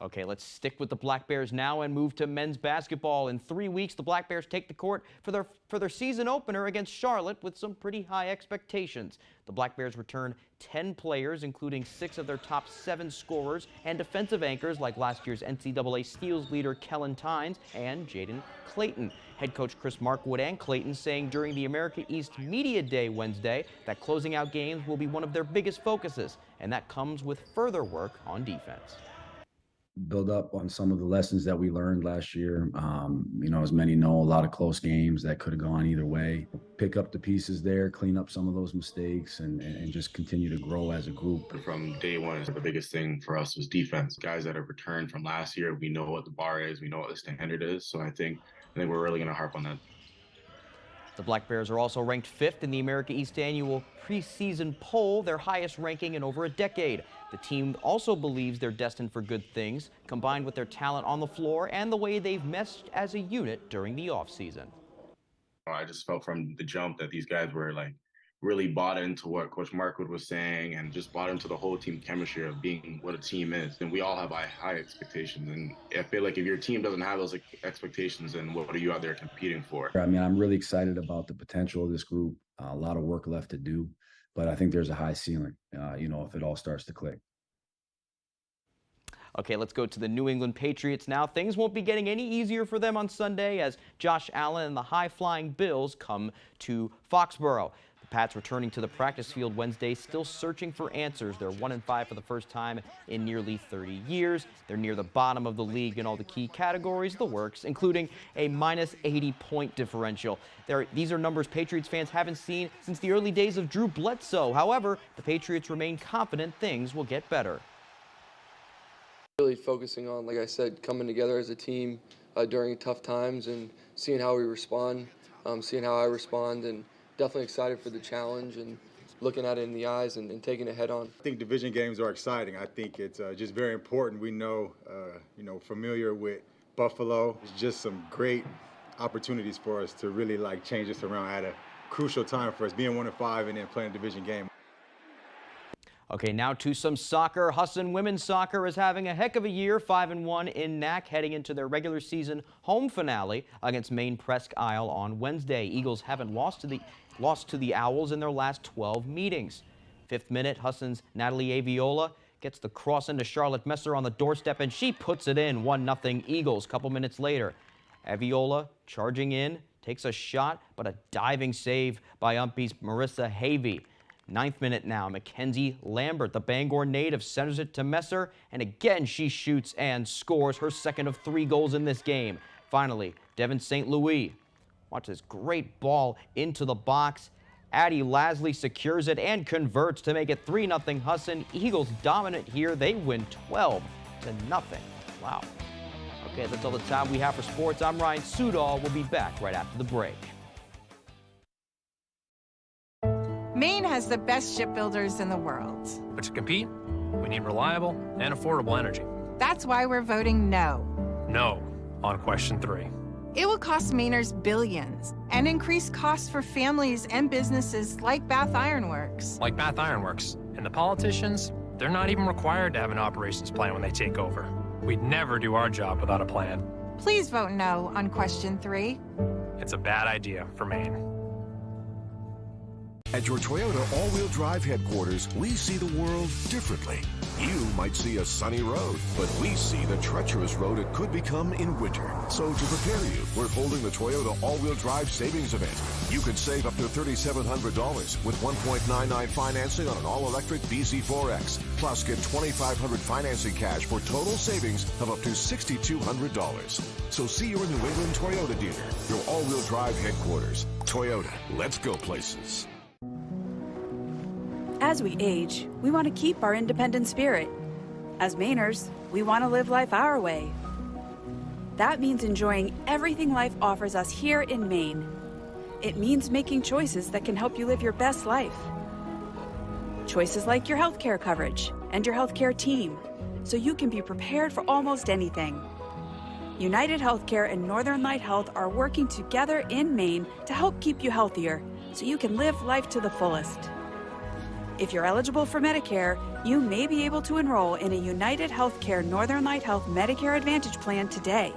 [SPEAKER 23] Okay, let's stick with the Black Bears now and move to men's basketball. In 3 weeks, the Black Bears take the court for their season opener against Charlotte with some pretty high expectations. The Black Bears return 10 players, including 6 of their top 7 scorers and defensive anchors like last year's NCAA steals leader Kellen Tynes and Jaden Clayton. Head coach Chris Markwood and Clayton saying during the America East Media Day Wednesday that closing out games will be one of their biggest focuses, and that comes with further work on defense.
[SPEAKER 8] build up on some of the lessons that we learned last year. As many know, a lot of close games that could have gone either way. Pick up the pieces there, clean up some of those mistakes, and just continue to grow as a group.
[SPEAKER 9] From day one, the biggest thing for us was defense. Guys that have returned from last year, we know what the bar is, we know what the standard is. So I think we're really going to harp on that.
[SPEAKER 23] The Black Bears are also ranked 5th in the America East Annual preseason poll, their highest ranking in over a decade. The team also believes they're destined for good things, combined with their talent on the floor and the way they've meshed as a unit during the offseason.
[SPEAKER 9] I just felt from the jump that these guys were really bought into what Coach Markwood was saying and just bought into the whole team chemistry of being what a team is. And we all have high expectations. And I feel like if your team doesn't have those expectations, then what are you out there competing for?
[SPEAKER 8] I mean, I'm really excited about the potential of this group. A lot of work left to do, but I think there's a high ceiling, if it all starts to click.
[SPEAKER 23] Okay, let's go to the New England Patriots now. Things won't be getting any easier for them on Sunday as Josh Allen and the high-flying Bills come to Foxborough. The Pats returning to the practice field Wednesday, still searching for answers. They're 1-5 for the first time in nearly 30 years. They're near the bottom of the league in all the key categories, the works, including a minus 80-point differential. These are numbers Patriots fans haven't seen since the early days of Drew Bledsoe. However, the Patriots remain confident things will get better.
[SPEAKER 11] Really focusing on, like I said, coming together as a team during tough times and seeing how we respond, seeing how I respond, and definitely excited for the challenge and looking at it in the eyes and taking it head on.
[SPEAKER 13] I think division games are exciting. I think it's just very important. We know, familiar with Buffalo. It's just some great opportunities for us to really change this around at a crucial time for us, being 1-5 and then playing a division game.
[SPEAKER 23] Okay, now to some soccer. Husson women's soccer is having a heck of a year, 5-1 in NAC, heading into their regular season home finale against Maine Presque Isle on Wednesday. Eagles haven't lost to the Owls in their last 12 meetings. 5th minute, Husson's Natalie Aviola gets the cross into Charlotte Messer on the doorstep, and she puts it in. 1-0 Eagles. Couple minutes later, Aviola charging in, takes a shot, but a diving save by umpies Marissa Havey. 9th minute now, Mackenzie Lambert, the Bangor native, centers it to Messer, and again she shoots and scores her second of 3 goals in this game. Finally, Devin St. Louis. Watch this great ball into the box. Addie Lasley secures it and converts to make it 3-0 Husson. Eagles dominant here. They win 12-0. Wow. Okay, that's all the time we have for sports. I'm Ryan Sudol. We'll be back right after the break.
[SPEAKER 14] Maine has the best shipbuilders in the world.
[SPEAKER 15] But to compete, we need reliable and affordable energy.
[SPEAKER 14] That's why we're voting no.
[SPEAKER 15] No on question 3.
[SPEAKER 14] It will cost Mainers billions and increase costs for families and businesses like Bath Iron Works.
[SPEAKER 15] Like Bath Iron Works. And the politicians, they're not even required to have an operations plan when they take over. We'd never do our job without a plan.
[SPEAKER 14] Please vote no on question 3.
[SPEAKER 15] It's a bad idea for Maine.
[SPEAKER 16] At your Toyota all-wheel drive headquarters, we see the world differently. You might see a sunny road, but we see the treacherous road it could become in winter. So to prepare you, we're holding the Toyota all-wheel drive savings event. You could save up to $3,700 with 1.99 financing on an all-electric BZ4X. Plus, get $2,500 financing cash for total savings of up to $6,200. So see your New England Toyota dealer, your all-wheel drive headquarters. Toyota, let's go places.
[SPEAKER 17] As we age, we want to keep our independent spirit. As Mainers, we want to live life our way. That means enjoying everything life offers us here in Maine. It means making choices that can help you live your best life. Choices like your healthcare coverage and your healthcare team, so you can be prepared for almost anything. United Healthcare and Northern Light Health are working together in Maine to help keep you healthier, so you can live life to the fullest. If you're eligible for Medicare, you may be able to enroll in a United Healthcare Northern Light Health Medicare Advantage plan today.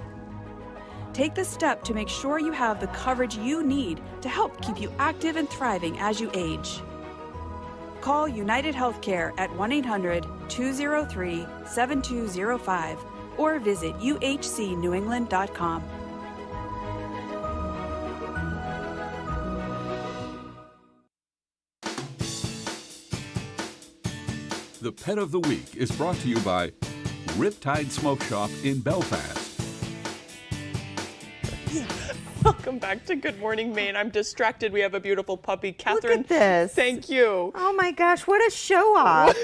[SPEAKER 17] Take the step to make sure you have the coverage you need to help keep you active and thriving as you age. Call United Healthcare at 1-800-203-7205 or visit uhcnewengland.com.
[SPEAKER 5] The Pet of the Week is brought to you by Riptide Smoke Shop in Belfast.
[SPEAKER 1] Welcome back to Good Morning Maine. I'm distracted. We have a beautiful puppy, Catherine.
[SPEAKER 2] Look at this.
[SPEAKER 1] Thank you.
[SPEAKER 2] Oh my gosh, what a show off.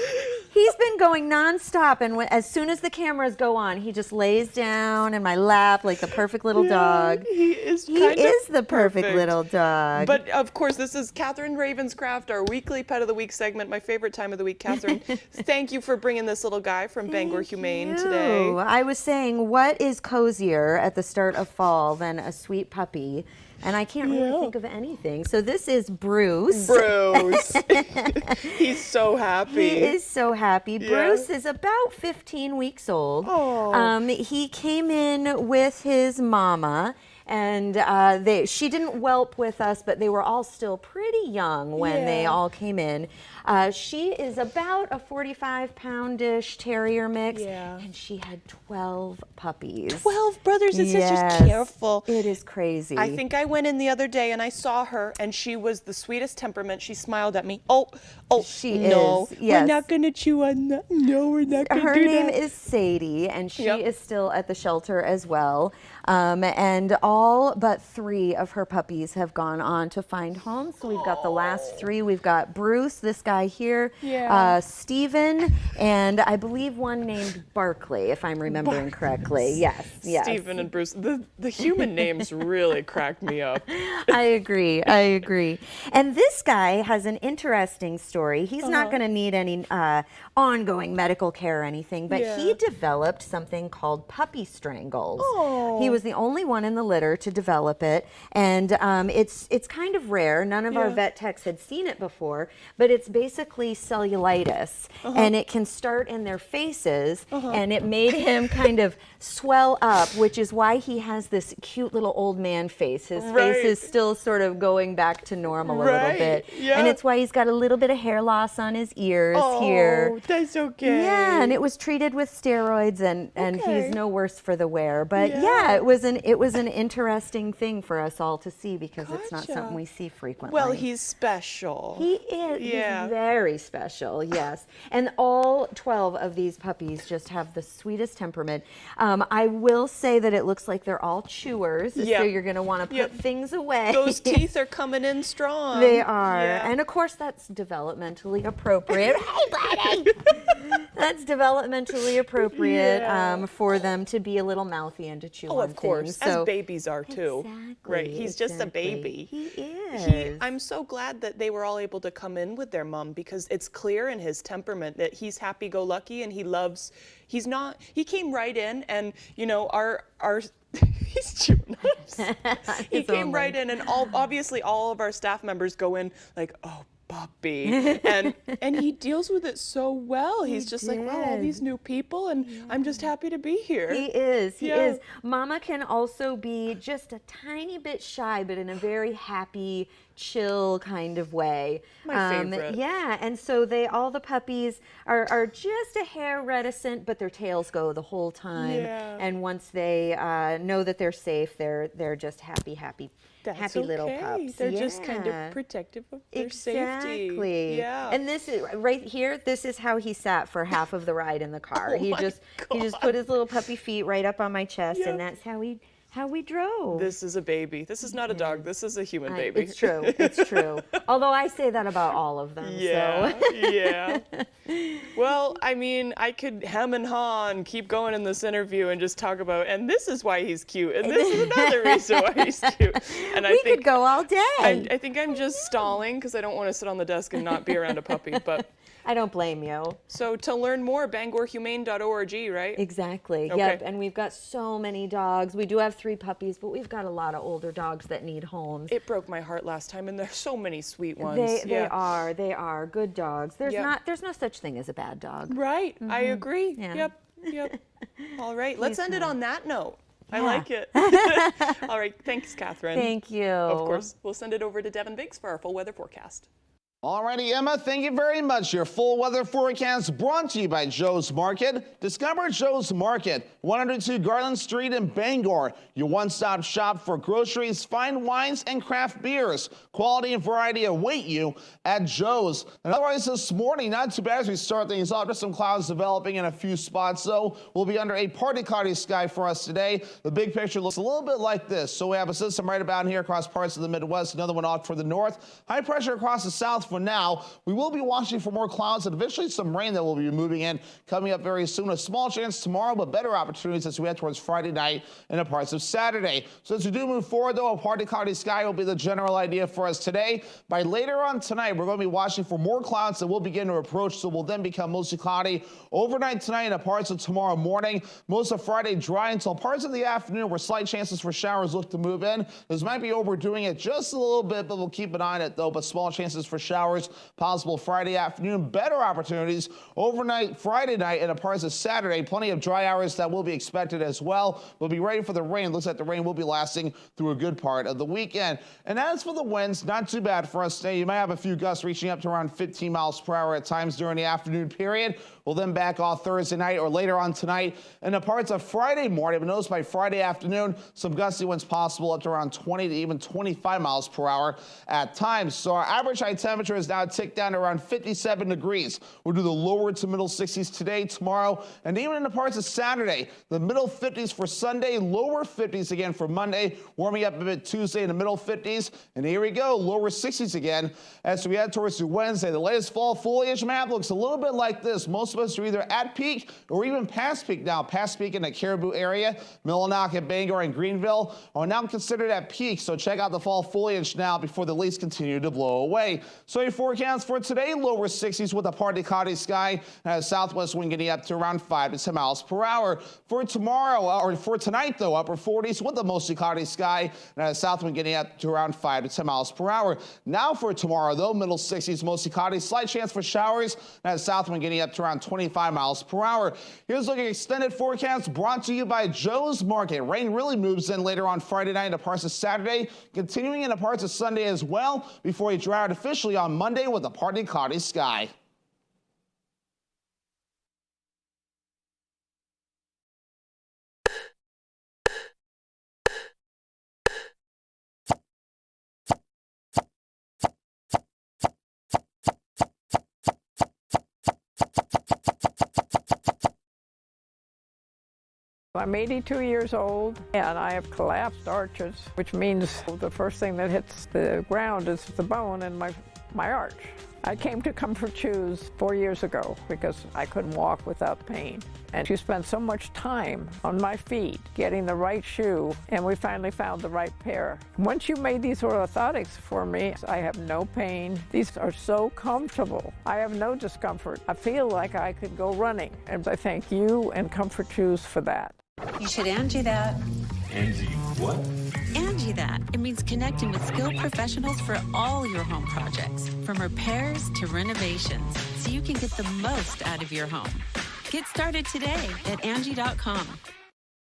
[SPEAKER 2] He's been going nonstop, and as soon as the cameras go on, he just lays down in my lap like the perfect little dog.
[SPEAKER 1] He is
[SPEAKER 2] the perfect little dog.
[SPEAKER 1] But of course, this is Catherine Ravenscraft, our weekly Pet of the Week segment, my favorite time of the week. Catherine, thank you for bringing this little guy from Bangor Humane today.
[SPEAKER 2] I was saying, what is cozier at the start of fall than a sweet puppy? And I can't really think of anything. So this is Bruce.
[SPEAKER 1] Bruce. He's so happy.
[SPEAKER 2] He is so happy.
[SPEAKER 1] Yeah.
[SPEAKER 2] Bruce is about 15 weeks old. He came in with his mama. And she didn't whelp with us, but they were all still pretty young when they all came in. She is about a 45-pound-ish terrier mix, and she had 12 puppies.
[SPEAKER 1] 12 brothers and sisters.
[SPEAKER 2] Yes.
[SPEAKER 1] Careful.
[SPEAKER 2] It is crazy.
[SPEAKER 1] I think I went in the other day and I saw her, and she was the sweetest temperament. She smiled at me.
[SPEAKER 2] She
[SPEAKER 1] no,
[SPEAKER 2] is. Yes.
[SPEAKER 1] we're not going to chew on that. No, we're not going to
[SPEAKER 2] Her
[SPEAKER 1] do
[SPEAKER 2] name
[SPEAKER 1] that.
[SPEAKER 2] is Sadie, and she is still at the shelter as well. And all but 3 of her puppies have gone on to find homes. So we've got the last 3. We've got Bruce, this guy here, Stephen, and I believe one named Barkley, if I'm remembering correctly. Yes.
[SPEAKER 1] Stephen and Bruce. The human names really cracked me up.
[SPEAKER 2] I agree. And this guy has an interesting story. He's not going to need any ongoing medical care or anything, but he developed something called puppy strangles. He was the only one in the litter to develop it, and it's kind of rare. None of our vet techs had seen it before, but it's basically cellulitis, and it can start in their faces, and it made him kind of swell up, which is why he has this cute little old man face. His face is still sort of going back to normal a little bit, and it's why he's got a little bit of hair loss on his ears here.
[SPEAKER 1] Oh, that's okay.
[SPEAKER 2] Yeah, and it was treated with steroids, and he's no worse for the wear. But it was an interesting thing for us all to see because it's not something we see frequently.
[SPEAKER 1] Well, he's special.
[SPEAKER 2] He is. He's very special, yes. And all 12 of these puppies just have the sweetest temperament. I will say that it looks like they're all chewers, so you're going to want to put things away.
[SPEAKER 1] Those teeth are coming in strong.
[SPEAKER 2] They are. And of course, that's developmentally appropriate. Hey, buddy! That's developmentally appropriate for them to be a little mouthy and to chew on things.
[SPEAKER 1] Of course,
[SPEAKER 2] so,
[SPEAKER 1] as babies are too. Right, he's just a baby.
[SPEAKER 2] He is.
[SPEAKER 1] I'm so glad that they were all able to come in with their mom because it's clear in his temperament that he's happy-go-lucky and he came right in and, you know, our he's chewing us. He came right in and obviously all of our staff members go in like, oh, puppy, and he deals with it so well. He's just like, wow, all these new people, and I'm just happy to be here.
[SPEAKER 2] He is. He is. Mama can also be just a tiny bit shy, but in a very happy, chill kind of way.
[SPEAKER 1] My favorite.
[SPEAKER 2] Yeah, and so all the puppies are just a hair reticent, but their tails go the whole time. And once they know that they're safe, they're just happy little pups.
[SPEAKER 1] They're just kind of protective of their safety.
[SPEAKER 2] Exactly.
[SPEAKER 1] Yeah.
[SPEAKER 2] And this is right here. This is how he sat for half of the ride in the car. He just put his little puppy feet right up on my chest, and that's how we drove.
[SPEAKER 1] This is a baby. This is not a dog. This is a human baby.
[SPEAKER 2] It's true. It's true. Although I say that about all of them.
[SPEAKER 1] Yeah. Well, I mean, I could hem and haw and keep going in this interview and just talk about, and this is why he's cute, and this is another reason why he's cute. And
[SPEAKER 2] we could go all day.
[SPEAKER 1] I think I'm just stalling because I don't want to sit on the desk and not be around a puppy, but.
[SPEAKER 2] I don't blame you.
[SPEAKER 1] So to learn more, bangorhumane.org, right?
[SPEAKER 2] Exactly.
[SPEAKER 1] Okay.
[SPEAKER 2] Yep. And we've got so many dogs. We do have 3 puppies, but we've got a lot of older dogs that need homes.
[SPEAKER 1] It broke my heart last time, and there's so many sweet ones.
[SPEAKER 2] They are good dogs. There's no such thing as a bad dog.
[SPEAKER 1] Right. I agree. Yeah. Yep. All right. Let's end it on that note. I like it. All right. Thanks, Catherine.
[SPEAKER 2] Thank you.
[SPEAKER 1] Of course. We'll send it over to Devin Biggs for our full weather forecast.
[SPEAKER 4] Alrighty, Emma, thank you very much. Your full weather forecast brought to you by Joe's Market. Discover Joe's Market, 102 Garland Street in Bangor. Your one-stop shop for groceries, fine wines, and craft beers. Quality and variety await you at Joe's. And otherwise this morning, not too bad as we start things off. Just some clouds developing in a few spots, though. We'll be under a partly cloudy sky for us today. The big picture looks a little bit like this. So we have a system right about here across parts of the Midwest, another one off for the north. High pressure across the south for now. We will be watching for more clouds and eventually some rain that will be moving in coming up very soon. A small chance tomorrow, but better opportunities as we head towards Friday night and the parts of Saturday. So as we do move forward, though, a partly cloudy sky will be the general idea for us today. By later on tonight, we're going to be watching for more clouds that will begin to approach, so will then become mostly cloudy overnight tonight and the parts of tomorrow morning. Most of Friday dry until parts of the afternoon where slight chances for showers look to move in. This might be overdoing it just a little bit, but we'll keep an eye on it, though. But small chances for showers possible Friday afternoon. Better opportunities overnight Friday night and the parts of Saturday. Plenty of dry hours that will be expected as well. We'll be ready for the rain. Looks like the rain will be lasting through a good part of the weekend. And as for the winds, not too bad for us today. You might have a few gusts reaching up to around 15 miles per hour at times during the afternoon period. We'll then back off Thursday night or later on tonight. And the parts of Friday morning, but notice by Friday afternoon, some gusty winds possible up to around 20 to even 25 miles per hour at times. So our average high temperature is now ticked down to around 57 degrees. We'll do the lower to middle 60s today, tomorrow, and even in the parts of Saturday. The middle 50s for Sunday, lower 50s again for Monday, warming up a bit Tuesday in the middle 50s. And here we go, lower 60s again as we head towards Wednesday. The latest fall foliage map looks a little bit like this. Most of us are either at peak or even past peak now. Past peak in the Caribou area, Millinocket, Bangor, and Greenville are now considered at peak. So check out the fall foliage now before the leaves continue to blow away. So your forecast for today, lower 60s with a partly cloudy sky and a southwest wind getting up to around 5 to 10 miles per hour. For tomorrow, or for tonight, though, upper 40s with a mostly cloudy sky and a south wind getting up to around 5 to 10 miles per hour. Now for tomorrow, though, middle 60s, mostly cloudy, slight chance for showers and a south wind getting up to around 25 miles per hour. Here's looking at extended forecast brought to you by Joe's Market. Rain really moves in later on Friday night into parts of Saturday, continuing into parts of Sunday as well before we dry out officially on Monday with a partly cloudy sky.
[SPEAKER 6] I'm 82 years old and I have collapsed arches, which means the first thing that hits the ground is the bone in my arch. I came to Comfort Shoes 4 years ago because I couldn't walk without pain. And she spent so much time on my feet getting the right shoe, and we finally found the right pair. Once you made these orthotics for me, I have no pain. These are so comfortable. I have no discomfort. I feel like I could go running, and I thank you and Comfort Shoes for that.
[SPEAKER 7] You should Angie that.
[SPEAKER 10] Angie what?
[SPEAKER 7] Angie that. It means connecting with skilled professionals for all your home projects, from repairs to renovations, so you can get the most out of your home. Get started today at Angie.com.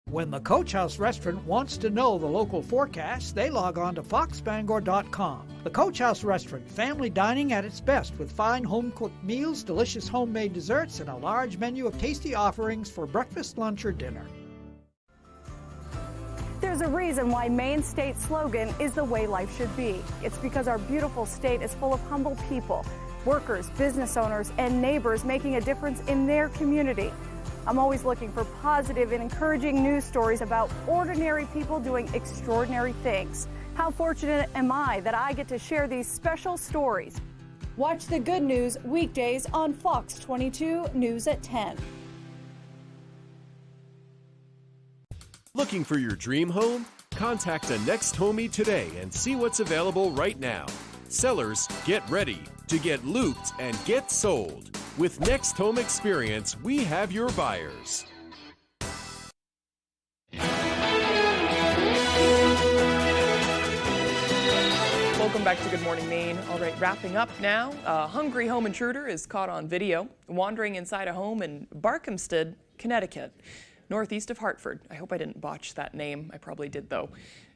[SPEAKER 18] When the Coach House Restaurant wants to know the local forecast, they log on to foxbangor.com. The Coach House Restaurant, family dining at its best with fine home-cooked meals, delicious homemade desserts, and a large menu of tasty offerings for breakfast, lunch, or dinner.
[SPEAKER 19] There's a reason why Maine's state slogan is the way life should be. It's because our beautiful state is full of humble people, workers, business owners, and neighbors making a difference in their community. I'm always looking for positive and encouraging news stories about ordinary people doing extraordinary things. How fortunate am I that I get to share these special stories? Watch the good news weekdays on Fox 22 News at 10.
[SPEAKER 20] Looking for your dream home? Contact a Next Homie today and see what's available right now. Sellers, get ready to get looped and get sold. With Next Home Experience, we have your buyers.
[SPEAKER 1] Welcome back to Good Morning Maine. All right, wrapping up now. A hungry home intruder is caught on video wandering inside a home in Barkhamsted, Connecticut, northeast of Hartford. I hope I didn't botch that name. I probably did, though.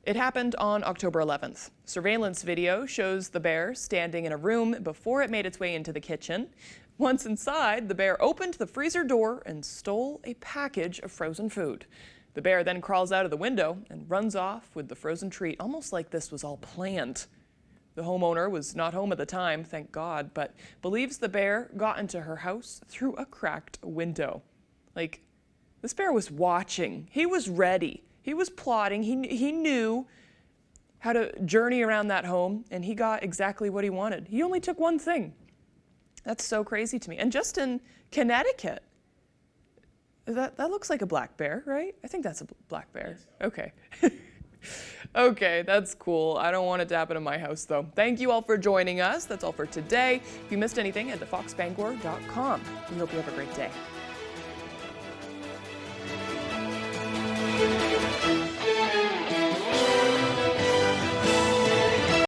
[SPEAKER 1] It happened on October 11th. Surveillance video shows the bear standing in a room before it made its way into the kitchen. Once inside, the bear opened the freezer door and stole a package of frozen food. The bear then crawls out of the window and runs off with the frozen treat, almost like this was all planned. The homeowner was not home at the time, thank God, but believes the bear got into her house through a cracked window. Like, this bear was watching. He was ready. He was plotting. He knew how to journey around that home, and he got exactly what he wanted. He only took one thing. That's so crazy to me. And just in Connecticut, that looks like a black bear, right? I think that's a black bear. Okay. Okay, that's cool. I don't want it to happen in my house, though. Thank you all for joining us. That's all for today. If you missed anything, head to foxbangor.com. We hope you have a great day.